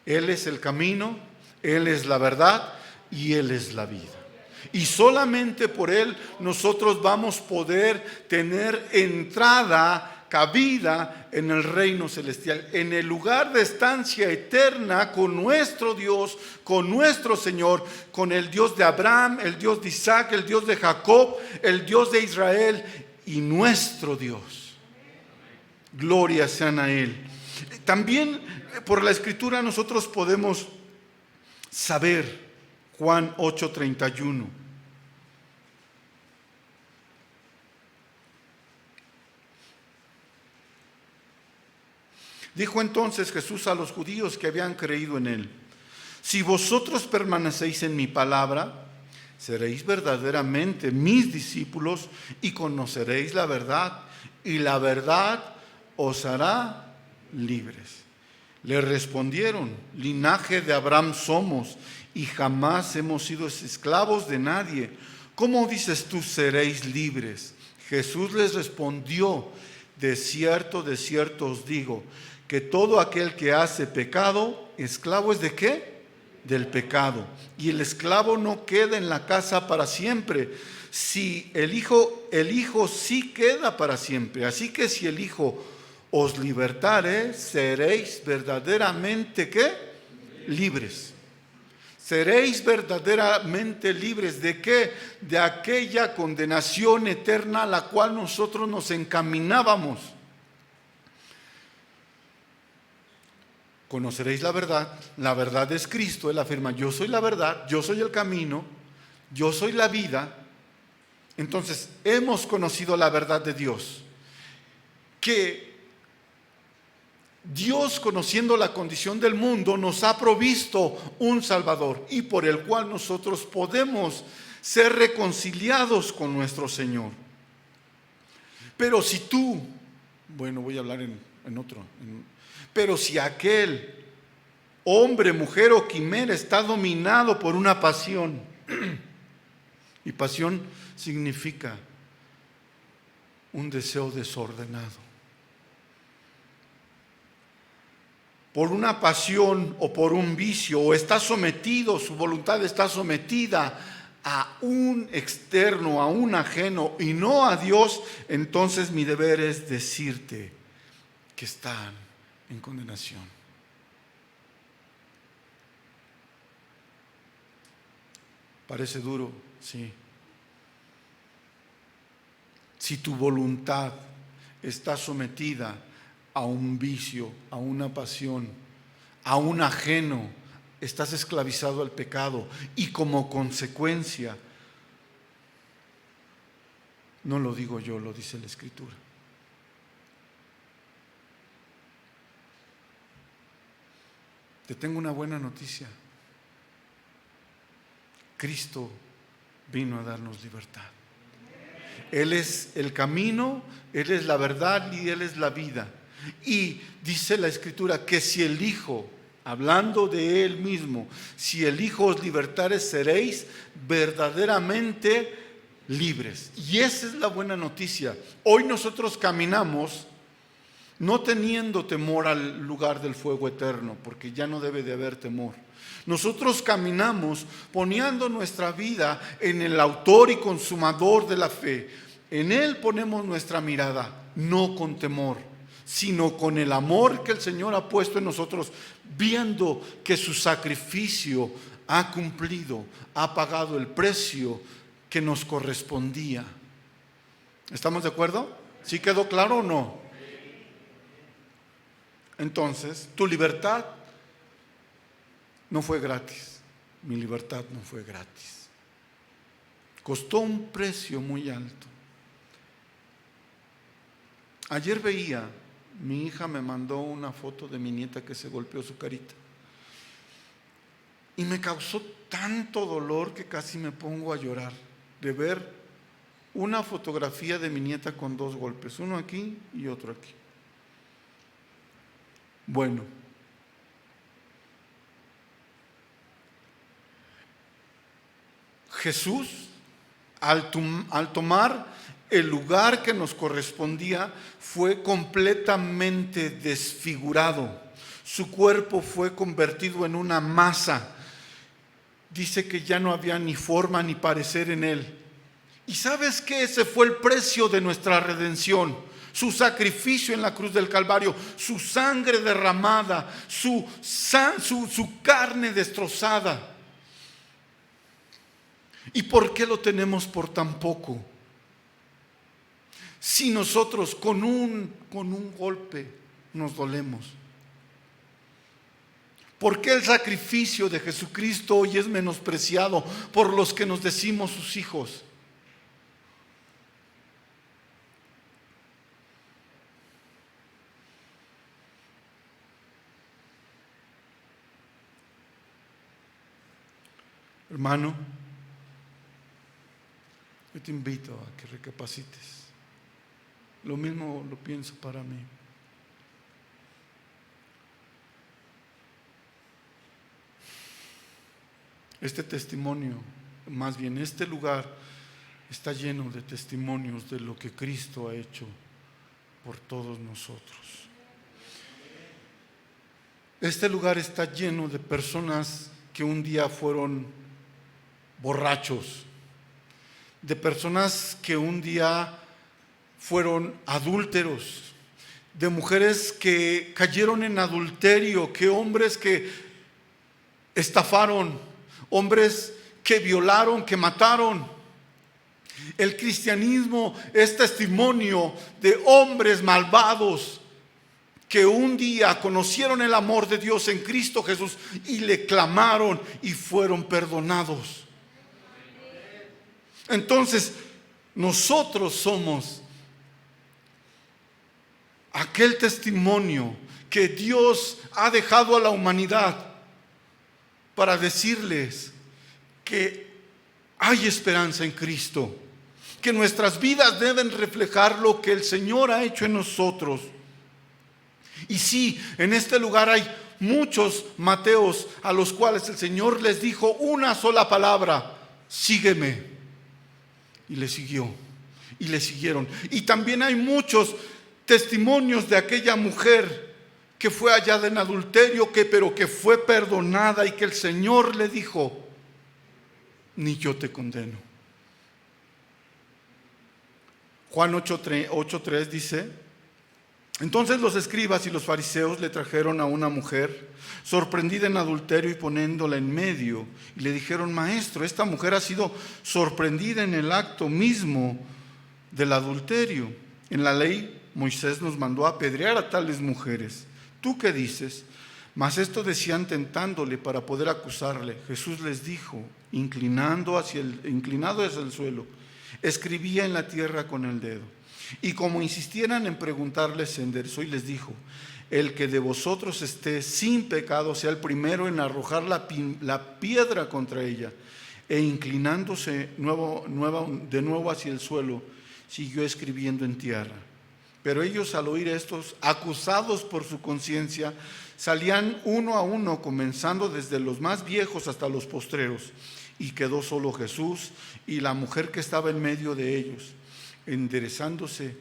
Él es el camino, Él es la verdad y Él es la vida. Y solamente por Él nosotros vamos a poder tener entrada, cabida en el reino celestial, en el lugar de estancia eterna con nuestro Dios, con nuestro Señor, con el Dios de Abraham, el Dios de Isaac, el Dios de Jacob, el Dios de Israel y nuestro Dios. Gloria sean a Él. También por la Escritura nosotros podemos saber, Juan 8:31. Dijo entonces Jesús a los judíos que habían creído en Él: si vosotros permanecéis en mi palabra, seréis verdaderamente mis discípulos y conoceréis la verdad, y la verdad os hará libres. Le respondieron: linaje de Abraham somos y jamás hemos sido esclavos de nadie. ¿Cómo dices tú seréis libres? Jesús les respondió: de cierto os digo, que todo aquel que hace pecado, esclavo es ¿de qué? Del pecado. Y el esclavo no queda en la casa para siempre. Si el Hijo sí queda para siempre. Así que si el Hijo os libertare, seréis verdaderamente ¿qué? Libres. Seréis verdaderamente libres. ¿De qué? De aquella condenación eterna a la cual nosotros nos encaminábamos. Conoceréis la verdad es Cristo. Él afirma: yo soy la verdad, yo soy el camino, yo soy la vida. Entonces hemos conocido la verdad de Dios, que Dios, conociendo la condición del mundo, nos ha provisto un Salvador y por el cual nosotros podemos ser reconciliados con nuestro Señor. Pero si tú, bueno, voy a hablar en otro, pero si aquel hombre, mujer o quimera está dominado por una pasión, y pasión significa un deseo desordenado, por una pasión o por un vicio, o está sometido, su voluntad está sometida a un externo, a un ajeno y no a Dios, entonces mi deber es decirte que están en condenación. Parece duro, sí. Si tu voluntad está sometida a un vicio, a una pasión, a un ajeno, estás esclavizado al pecado y como consecuencia, no lo digo yo, lo dice la Escritura. Te tengo una buena noticia. Cristo vino a darnos libertad. Él es el camino, Él es la verdad y Él es la vida. Y dice la Escritura que si el Hijo, hablando de Él mismo, si el Hijo os libertare, seréis verdaderamente libres. Y esa es la buena noticia. Hoy nosotros caminamos no teniendo temor al lugar del fuego eterno, porque ya no debe de haber temor. Nosotros caminamos poniendo nuestra vida en el autor y consumador de la fe. En Él ponemos nuestra mirada, no con temor, sino con el amor que el Señor ha puesto en nosotros, viendo que su sacrificio ha cumplido, ha pagado el precio que nos correspondía. ¿Estamos de acuerdo? ¿Sí quedó claro o no? Entonces, tu libertad no fue gratis. Mi libertad no fue gratis. Costó un precio muy alto. Ayer veía, mi hija me mandó una foto de mi nieta que se golpeó su carita. Y me causó tanto dolor que casi me pongo a llorar de ver una fotografía de mi nieta con 2 golpes, uno aquí y otro aquí. Bueno, Jesús, al tomar el lugar que nos correspondía, fue completamente desfigurado. Su cuerpo fue convertido en una masa. Dice que ya no había ni forma ni parecer en él. ¿Y sabes qué? Ese fue el precio de nuestra redención. Su sacrificio en la cruz del Calvario, su sangre derramada, su carne destrozada. ¿Y por qué lo tenemos por tan poco? Si nosotros con un golpe nos dolemos. ¿Por qué el sacrificio de Jesucristo hoy es menospreciado por los que nos decimos sus hijos? Hermano, yo te invito a que recapacites. Lo mismo lo pienso para mí. Este testimonio, más bien este lugar, está lleno de testimonios de lo que Cristo ha hecho por todos nosotros. Este lugar está lleno de personas que un día fueron borrachos, de personas que un día fueron adúlteros, de mujeres que cayeron en adulterio, que hombres que estafaron, hombres que violaron, que mataron. El cristianismo es testimonio de hombres malvados que un día conocieron el amor de Dios en Cristo Jesús y le clamaron y fueron perdonados. Entonces, nosotros somos aquel testimonio que Dios ha dejado a la humanidad para decirles que hay esperanza en Cristo, que nuestras vidas deben reflejar lo que el Señor ha hecho en nosotros. Y sí, en este lugar hay muchos Mateos a los cuales el Señor les dijo una sola palabra: sígueme. Y le siguió, y le siguieron. Y también hay muchos testimonios de aquella mujer que fue hallada en adulterio, pero que fue perdonada y que el Señor le dijo: ni yo te condeno. Juan 8:3 dice: entonces los escribas y los fariseos le trajeron a una mujer sorprendida en adulterio y poniéndola en medio, y le dijeron: maestro, esta mujer ha sido sorprendida en el acto mismo del adulterio. En la ley Moisés nos mandó a apedrear a tales mujeres. ¿Tú qué dices? Mas esto decían tentándole para poder acusarle. Jesús les dijo, inclinado hacia el suelo, escribía en la tierra con el dedo. Y como insistieran en preguntarle, se enderezó y les dijo: el que de vosotros esté sin pecado sea el primero en arrojar la piedra contra ella. E inclinándose de nuevo hacia el suelo, siguió escribiendo en tierra. Pero ellos, al oír estos, acusados por su conciencia, salían uno a uno, comenzando desde los más viejos hasta los postreros. Y quedó solo Jesús y la mujer que estaba en medio de ellos. Enderezándose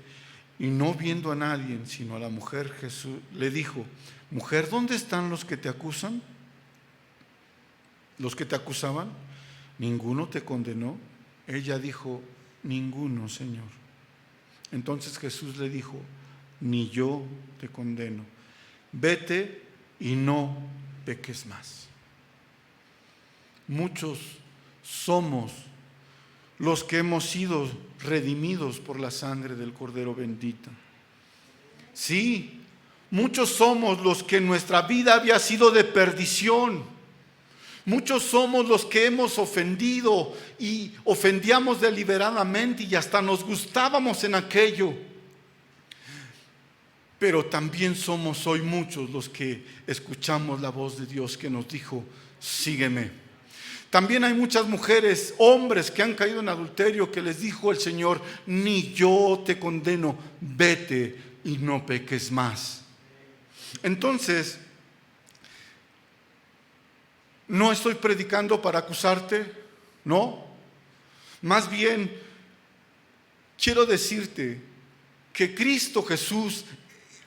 y no viendo a nadie sino a la mujer, Jesús le dijo: mujer, ¿dónde están los que te acusan? ¿Los que te acusaban? ¿Ninguno te condenó? Ella dijo: ninguno, Señor. Entonces Jesús le dijo: ni yo te condeno. Vete y no peques más. Muchos somos los que hemos sido redimidos por la sangre del Cordero bendito. Sí, muchos somos los que nuestra vida había sido de perdición. Muchos somos los que hemos ofendido y ofendíamos deliberadamente y hasta nos gustábamos en aquello. Pero también somos hoy muchos los que escuchamos la voz de Dios que nos dijo: sígueme. También hay muchas mujeres, hombres que han caído en adulterio, que les dijo el Señor: ni yo te condeno, vete y no peques más. Entonces, no estoy predicando para acusarte, no. Más bien, quiero decirte que Cristo Jesús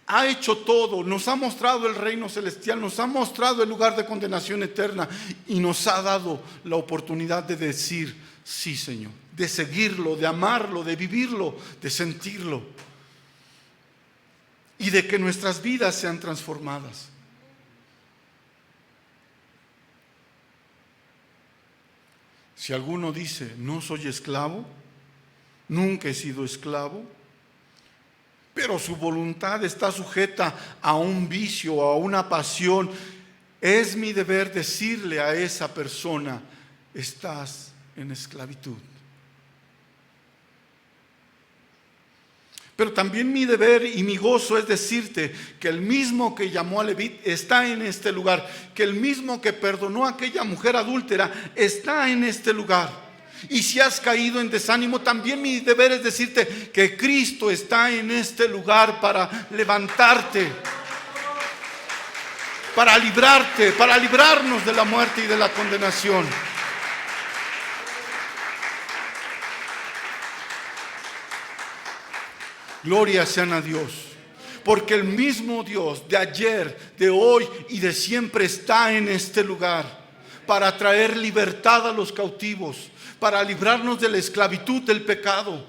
ha hecho todo, nos ha mostrado el reino celestial, nos ha mostrado el lugar de condenación eterna y nos ha dado la oportunidad de decir: sí, Señor, de seguirlo, de amarlo, de vivirlo, de sentirlo y de que nuestras vidas sean transformadas. Si alguno dice: no soy esclavo, nunca he sido esclavo, pero su voluntad está sujeta a un vicio, a una pasión, es mi deber decirle a esa persona: estás en esclavitud. Pero también mi deber y mi gozo es decirte que el mismo que llamó a Leví está en este lugar, que el mismo que perdonó a aquella mujer adúltera está en este lugar. Y si has caído en desánimo, también mi deber es decirte que Cristo está en este lugar para levantarte, para librarte, para librarnos de la muerte y de la condenación. Gloria sean a Dios, porque el mismo Dios de ayer, de hoy y de siempre está en este lugar para traer libertad a los cautivos, para librarnos de la esclavitud del pecado.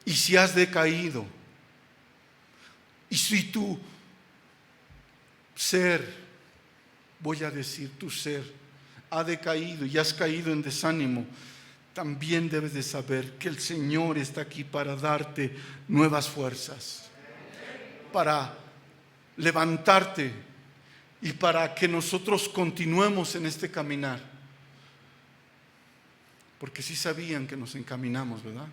Y si has decaído, y si tu ser, voy a decir tu ser, ha decaído y has caído en desánimo, también debes de saber que el Señor está aquí para darte nuevas fuerzas, para levantarte y para que nosotros continuemos en este caminar. Porque sí sabían que nos encaminamos, ¿verdad?,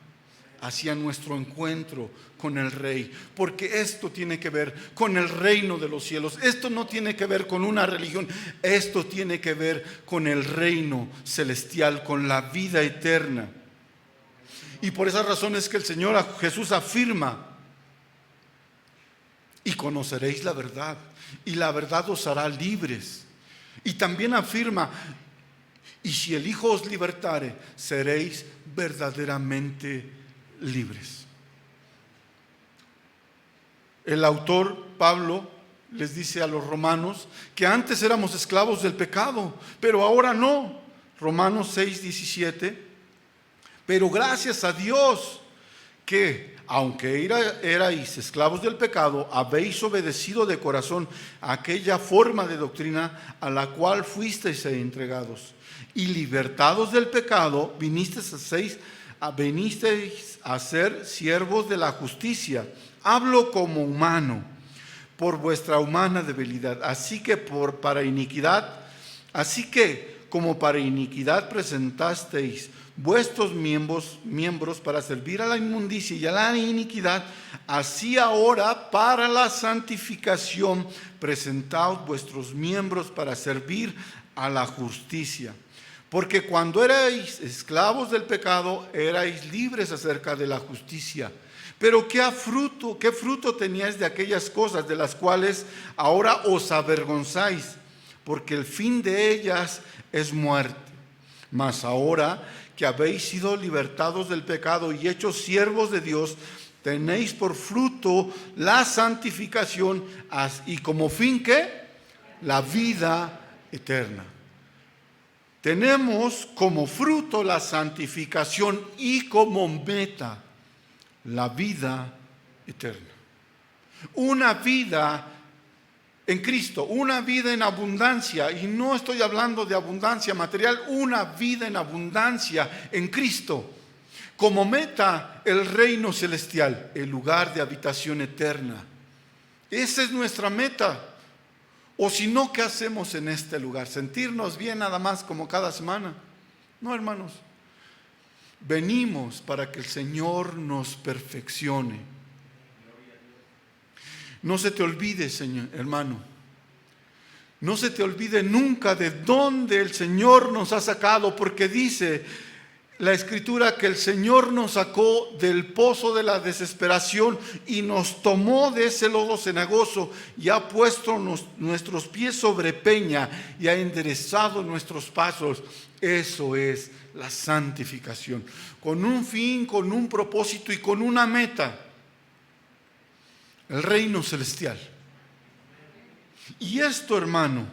hacia nuestro encuentro con el Rey. Porque esto tiene que ver con el reino de los cielos. Esto no tiene que ver con una religión. Esto tiene que ver con el reino celestial, con la vida eterna. Y por esas razones que el Señor Jesús afirma: y conoceréis la verdad, y la verdad os hará libres. Y también afirma: y si el Hijo os libertare, seréis verdaderamente libres. El autor Pablo les dice a los romanos que antes éramos esclavos del pecado, pero ahora no. Romanos 6:17. Pero gracias a Dios que, aunque erais esclavos del pecado, habéis obedecido de corazón a aquella forma de doctrina a la cual fuisteis entregados. Y libertados del pecado, vinisteis a ser siervos de la justicia. Hablo como humano, por vuestra humana debilidad. Así que como para iniquidad presentasteis vuestros miembros para servir a la inmundicia y a la iniquidad, así ahora para la santificación presentaos vuestros miembros para servir a la justicia. Porque cuando erais esclavos del pecado, erais libres acerca de la justicia. Pero ¿qué fruto teníais de aquellas cosas de las cuales ahora os avergonzáis? Porque el fin de ellas es muerte. Mas ahora que habéis sido libertados del pecado y hechos siervos de Dios, tenéis por fruto la santificación y como fin, ¿qué? La vida eterna. Tenemos como fruto la santificación y como meta la vida eterna. Una vida en Cristo, una vida en abundancia, y no estoy hablando de abundancia material, una vida en abundancia en Cristo. Como meta, el reino celestial, el lugar de habitación eterna. Esa es nuestra meta. O si no, ¿qué hacemos en este lugar? ¿Sentirnos bien nada más como cada semana? No, hermanos. Venimos para que el Señor nos perfeccione. No se te olvide, Señor, hermano. No se te olvide nunca de dónde el Señor nos ha sacado, porque dice la Escritura que el Señor nos sacó del pozo de la desesperación y nos tomó de ese lodo cenagoso y ha puesto nuestros pies sobre peña y ha enderezado nuestros pasos. Eso es la santificación, con un fin, con un propósito y con una meta: el reino celestial. Y esto, hermano,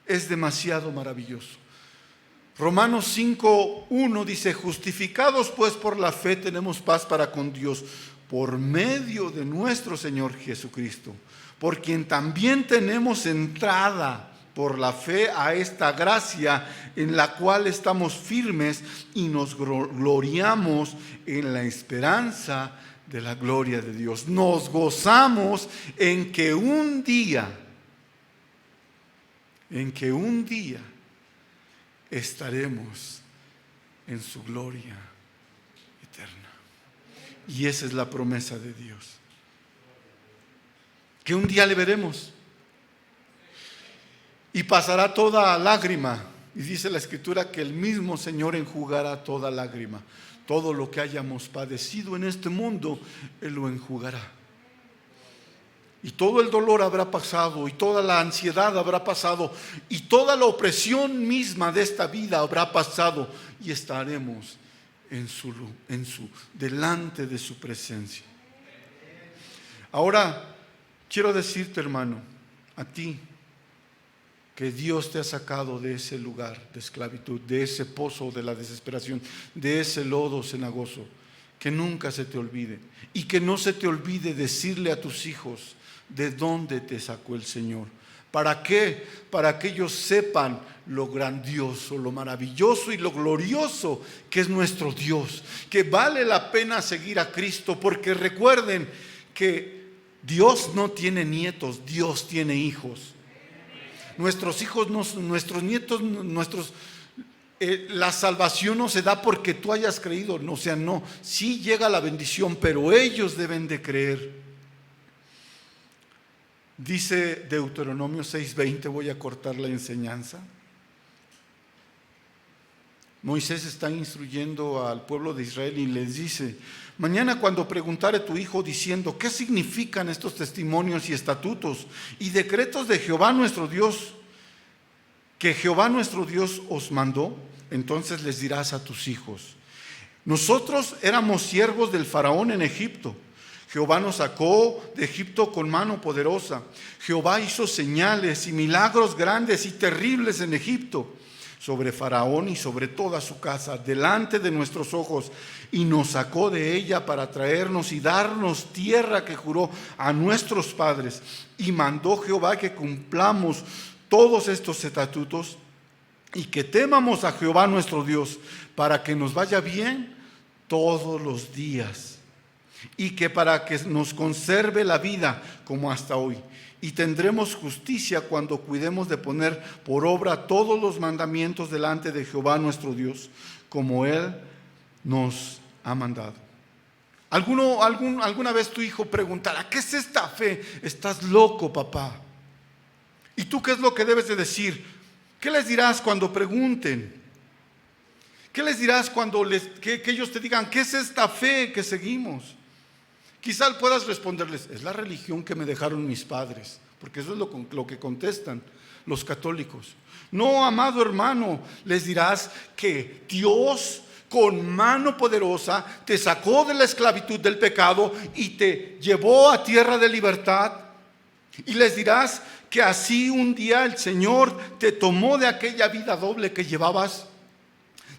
es demasiado maravilloso. Romanos 5:1 dice: justificados pues por la fe tenemos paz para con Dios por medio de nuestro Señor Jesucristo, por quien también tenemos entrada por la fe a esta gracia en la cual estamos firmes y nos gloriamos en la esperanza de la gloria de Dios. Nos gozamos en que un día estaremos en su gloria eterna. Y esa es la promesa de Dios, que un día le veremos y pasará toda lágrima. Y dice la Escritura que el mismo Señor enjugará toda lágrima. Todo lo que hayamos padecido en este mundo, Él lo enjugará. Y todo el dolor habrá pasado, y toda la ansiedad habrá pasado, y toda la opresión misma de esta vida habrá pasado, y estaremos delante de su presencia. Ahora, quiero decirte, hermano, a ti, que Dios te ha sacado de ese lugar de esclavitud, de ese pozo de la desesperación, de ese lodo cenagoso, que nunca se te olvide, y que no se te olvide decirle a tus hijos de dónde te sacó el Señor. ¿Para qué? Para que ellos sepan lo grandioso, lo maravilloso y lo glorioso que es nuestro Dios, que vale la pena seguir a Cristo, porque recuerden que Dios no tiene nietos, Dios tiene hijos. Nuestros hijos, nuestros nietos, la salvación no se da porque tú hayas creído, no, o sea, no, sí llega la bendición, pero ellos deben de creer. Dice Deuteronomio 6:20, voy a cortar la enseñanza. Moisés está instruyendo al pueblo de Israel y les dice: mañana cuando preguntare tu hijo diciendo ¿qué significan estos testimonios y estatutos y decretos de Jehová nuestro Dios, que Jehová nuestro Dios os mandó? Entonces les dirás a tus hijos: nosotros éramos siervos del faraón en Egipto. Jehová nos sacó de Egipto con mano poderosa. Jehová hizo señales y milagros grandes y terribles en Egipto, sobre Faraón y sobre toda su casa, delante de nuestros ojos, y nos sacó de ella para traernos y darnos tierra que juró a nuestros padres. Y mandó Jehová que cumplamos todos estos estatutos y que temamos a Jehová nuestro Dios, para que nos vaya bien todos los días, y que para que nos conserve la vida como hasta hoy. Y tendremos justicia cuando cuidemos de poner por obra todos los mandamientos delante de Jehová nuestro Dios, como Él nos ha mandado. ¿Alguna vez tu hijo preguntará: ¿qué es esta fe? Estás loco, papá. ¿Y tú qué es lo que debes de decir? ¿Qué les dirás cuando pregunten? ¿Qué les dirás cuando que ellos te digan: ¿qué es esta fe que seguimos? Quizás puedas responderles: es la religión que me dejaron mis padres, porque eso es lo que contestan los católicos. No, amado hermano, les dirás que Dios con mano poderosa te sacó de la esclavitud del pecado y te llevó a tierra de libertad. Y les dirás que así un día el Señor te tomó de aquella vida doble que llevabas,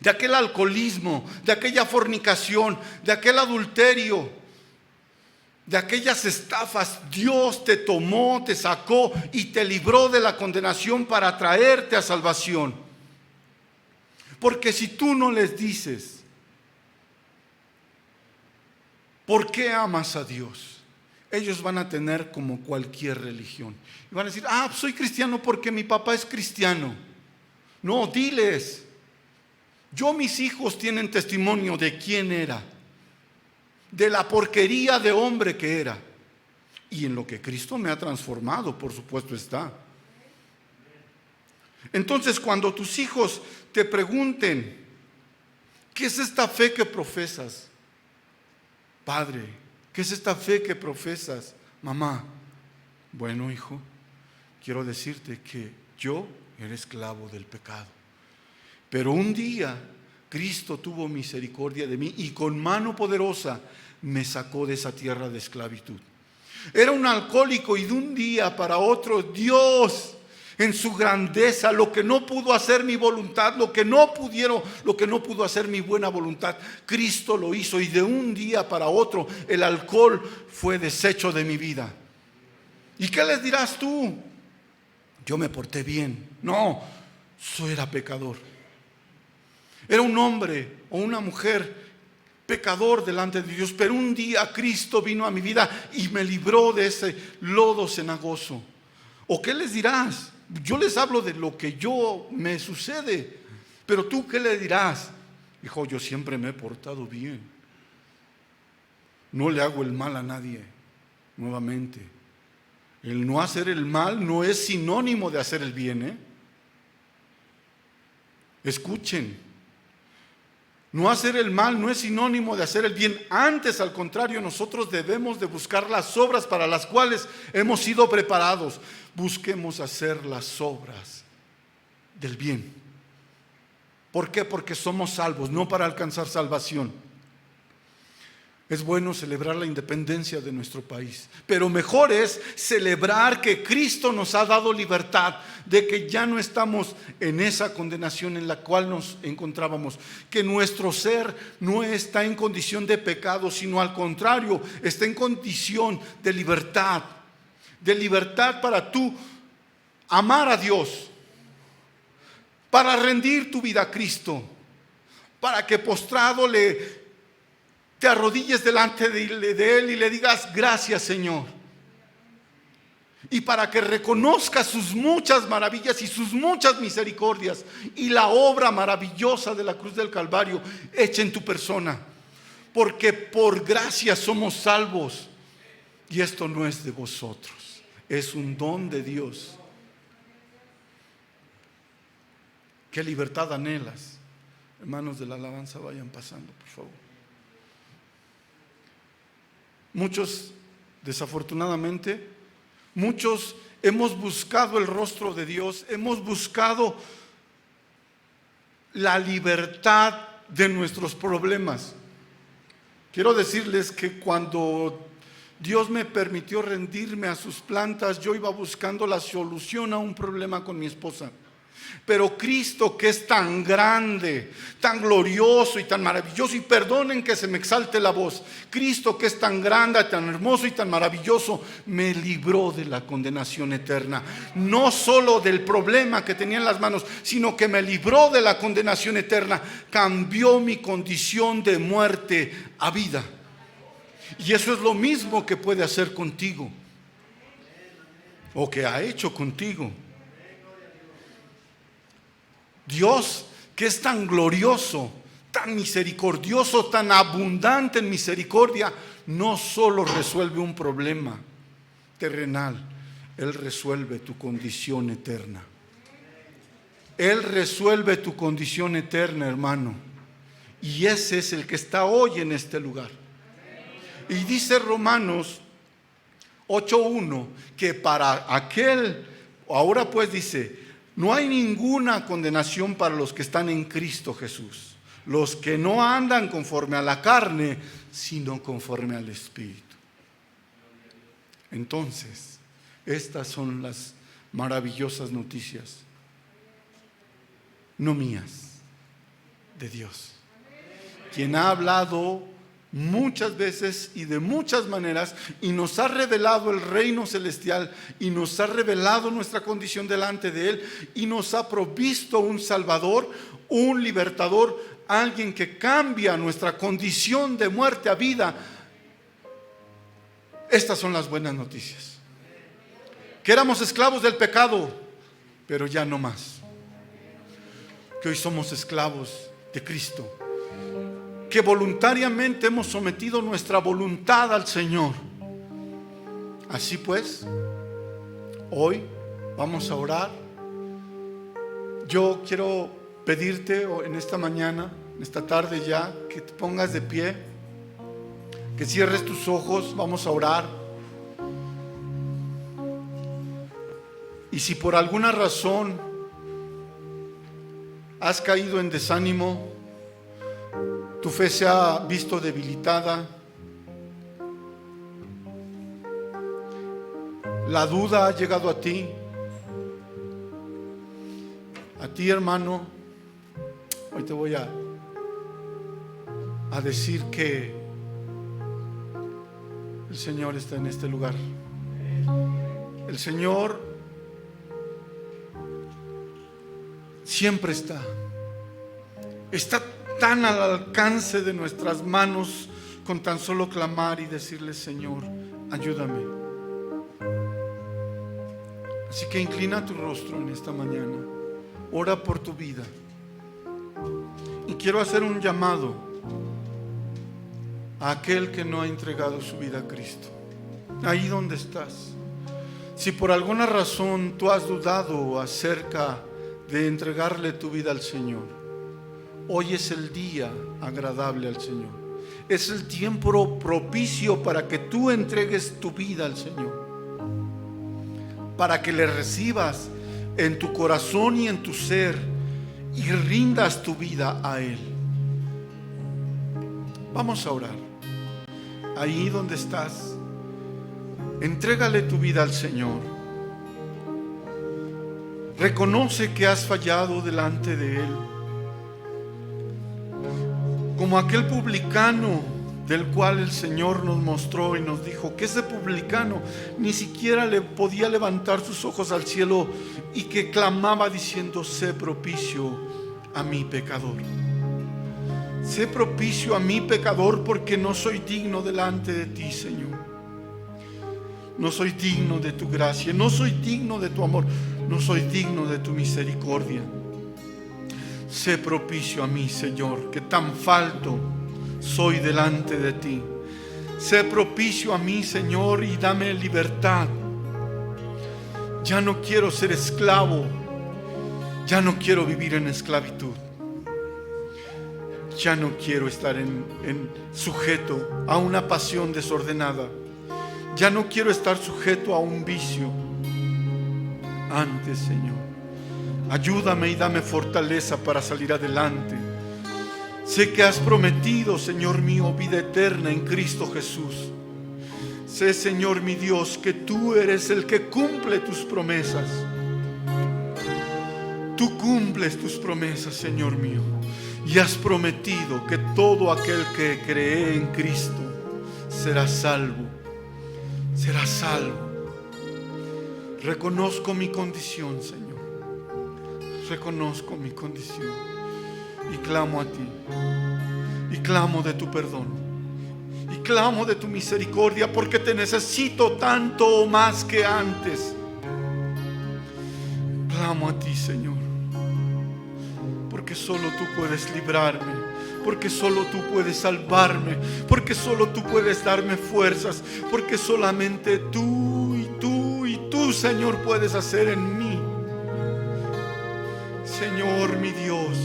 de aquel alcoholismo, de aquella fornicación, de aquel adulterio, de aquellas estafas, Dios te tomó, te sacó y te libró de la condenación para traerte a salvación. Porque si tú no les dices, ¿por qué amas a Dios? Ellos van a tener como cualquier religión. Y van a decir, soy cristiano porque mi papá es cristiano. No, diles, mis hijos tienen testimonio de quién era, de la porquería de hombre que era, y en lo que Cristo me ha transformado, por supuesto está. Entonces, cuando tus hijos te pregunten, ¿qué es esta fe que profesas? Padre, ¿qué es esta fe que profesas? Mamá, bueno, hijo, quiero decirte que yo era esclavo del pecado. Pero un día Cristo tuvo misericordia de mí y con mano poderosa me sacó de esa tierra de esclavitud. Era un alcohólico y de un día para otro Dios, en su grandeza, lo que no pudo hacer mi voluntad, lo que no pudo hacer mi buena voluntad, Cristo lo hizo, y de un día para otro el alcohol fue deshecho de mi vida. ¿Y qué les dirás tú? Yo me porté bien. No, yo era pecador. Era un hombre o una mujer pecador delante de Dios, pero un día Cristo vino a mi vida y me libró de ese lodo cenagoso. ¿O qué les dirás? Yo les hablo de lo que me sucede, pero tú ¿qué le dirás? Hijo, yo siempre me he portado bien. No le hago el mal a nadie. Nuevamente, el no hacer el mal no es sinónimo de hacer el bien, Escuchen. No hacer el mal no es sinónimo de hacer el bien. Antes, al contrario, nosotros debemos de buscar las obras para las cuales hemos sido preparados. Busquemos hacer las obras del bien. ¿Por qué? Porque somos salvos, no para alcanzar salvación. Es bueno celebrar la independencia de nuestro país, pero mejor es celebrar que Cristo nos ha dado libertad, de que ya no estamos en esa condenación en la cual nos encontrábamos, que nuestro ser no está en condición de pecado, sino al contrario, está en condición de libertad para tú amar a Dios, para rendir tu vida a Cristo, para que postrado te arrodilles delante de Él y le digas gracias, Señor. Y para que reconozcas sus muchas maravillas y sus muchas misericordias y la obra maravillosa de la cruz del Calvario hecha en tu persona. Porque por gracia somos salvos. Y esto no es de vosotros, es un don de Dios. ¿Qué libertad anhelas? Hermanos de la alabanza, vayan pasando, por favor. Muchos, desafortunadamente, hemos buscado el rostro de Dios, hemos buscado la libertad de nuestros problemas. Quiero decirles que cuando Dios me permitió rendirme a sus plantas, yo iba buscando la solución a un problema con mi esposa. Pero Cristo, que es tan grande, tan glorioso y tan maravilloso, y perdonen que se me exalte la voz, Cristo, que es tan grande, tan hermoso y tan maravilloso, me libró de la condenación eterna. No solo del problema que tenía en las manos, sino que me libró de la condenación eterna. Cambió mi condición de muerte a vida. Y eso es lo mismo que puede hacer contigo, o que ha hecho contigo. Dios, que es tan glorioso, tan misericordioso, tan abundante en misericordia, no solo resuelve un problema terrenal, Él resuelve tu condición eterna. Él resuelve tu condición eterna, hermano. Y ese es el que está hoy en este lugar. Y dice Romanos 8:1 que para aquel, ahora pues dice, no hay ninguna condenación para los que están en Cristo Jesús, los que no andan conforme a la carne, sino conforme al Espíritu. Entonces, estas son las maravillosas noticias, no mías, de Dios, quien ha hablado muchas veces y de muchas maneras, y nos ha revelado el reino celestial, y nos ha revelado nuestra condición delante de Él, y nos ha provisto un Salvador, un libertador, alguien que cambia nuestra condición de muerte a vida. Estas son las buenas noticias. Que éramos esclavos del pecado, pero ya no más. Que hoy somos esclavos de Cristo. Que voluntariamente hemos sometido nuestra voluntad al Señor. Así pues, hoy vamos a orar. Yo quiero pedirte en esta mañana, en esta tarde ya, que te pongas de pie, que cierres tus ojos. Vamos a orar. Y si por alguna razón has caído en desánimo, tu fe se ha visto debilitada, la duda ha llegado a ti, hermano, hoy te voy a decir que el Señor está en este lugar. El Señor siempre está tan al alcance de nuestras manos, con tan solo clamar y decirle: Señor, ayúdame. Así que inclina tu rostro en esta mañana, ora por tu vida. Y quiero hacer un llamado a aquel que no ha entregado su vida a Cristo. Ahí donde estás, si por alguna razón tú has dudado acerca de entregarle tu vida al Señor, hoy es el día agradable al Señor. Es el tiempo propicio para que tú entregues tu vida al Señor, para que le recibas en tu corazón y en tu ser y rindas tu vida a Él. Vamos a orar. Ahí donde estás, entrégale tu vida al Señor. Reconoce que has fallado delante de Él, como aquel publicano del cual el Señor nos mostró y nos dijo que ese publicano ni siquiera le podía levantar sus ojos al cielo, y que clamaba diciendo: sé propicio a mi pecador. Sé propicio a mi pecador, porque no soy digno delante de ti, Señor. No soy digno de tu gracia, no soy digno de tu amor, no soy digno de tu misericordia. Sé propicio a mí, Señor, que tan falto soy delante de ti. Sé propicio a mí, Señor, y dame libertad. Ya no quiero ser esclavo, ya no quiero vivir en esclavitud, ya no quiero estar sujeto a una pasión desordenada, ya no quiero estar sujeto a un vicio. Antes, Señor, ayúdame y dame fortaleza para salir adelante. Sé que has prometido, Señor mío, vida eterna en Cristo Jesús. Sé, Señor mi Dios, que tú eres el que cumple tus promesas. Tú cumples tus promesas, Señor mío, y has prometido que todo aquel que cree en Cristo será salvo. Será salvo. Reconozco mi condición, Señor. Reconozco mi condición y clamo a ti, y clamo de tu perdón, y clamo de tu misericordia, porque te necesito tanto o más que antes. Clamo a ti, Señor, porque solo tú puedes librarme, porque solo tú puedes salvarme, porque solo tú puedes darme fuerzas, porque solamente tú y tú y tú, Señor, puedes hacer en mí. Señor mi Dios,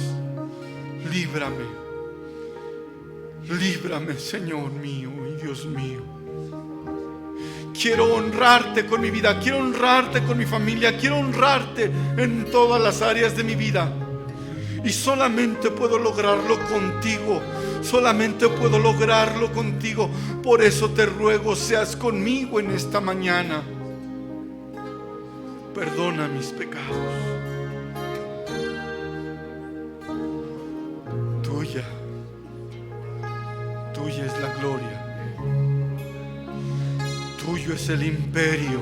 líbrame, líbrame, Señor mío y Dios mío. Quiero honrarte con mi vida, quiero honrarte con mi familia, quiero honrarte en todas las áreas de mi vida. Y solamente puedo lograrlo contigo, solamente puedo lograrlo contigo. Por eso te ruego, seas conmigo en esta mañana. Perdona mis pecados. Tuya es la gloria. Tuyo es el imperio.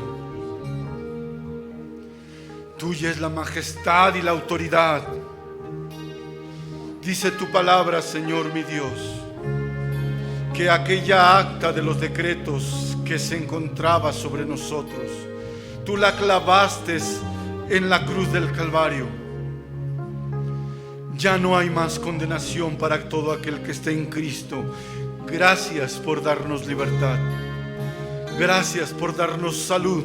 Tuya es la majestad y la autoridad. Dice tu palabra, Señor mi Dios, que aquella acta de los decretos que se encontraba sobre nosotros, tú la clavaste en la cruz del Calvario. Ya no hay más condenación para todo aquel que esté en Cristo. Gracias por darnos libertad. Gracias por darnos salud.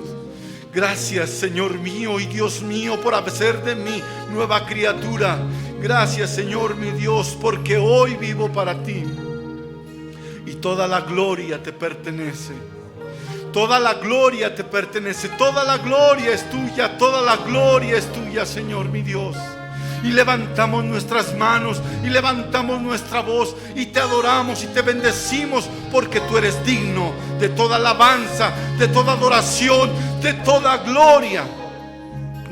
Gracias, Señor mío y Dios mío, por hacer de mí nueva criatura. Gracias, Señor mi Dios, porque hoy vivo para ti. Y toda la gloria te pertenece. Toda la gloria te pertenece. Toda la gloria es tuya. Toda la gloria es tuya, Señor mi Dios. Y levantamos nuestras manos y levantamos nuestra voz y te adoramos y te bendecimos, porque tú eres digno de toda alabanza, de toda adoración, de toda gloria.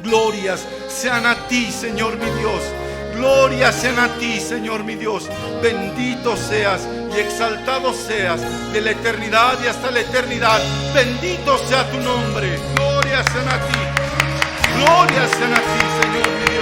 Glorias sean a ti, Señor mi Dios. Glorias sean a ti, Señor mi Dios. Bendito seas y exaltado seas de la eternidad y hasta la eternidad. Bendito sea tu nombre. Glorias sean a ti. Glorias sean a ti, Señor mi Dios.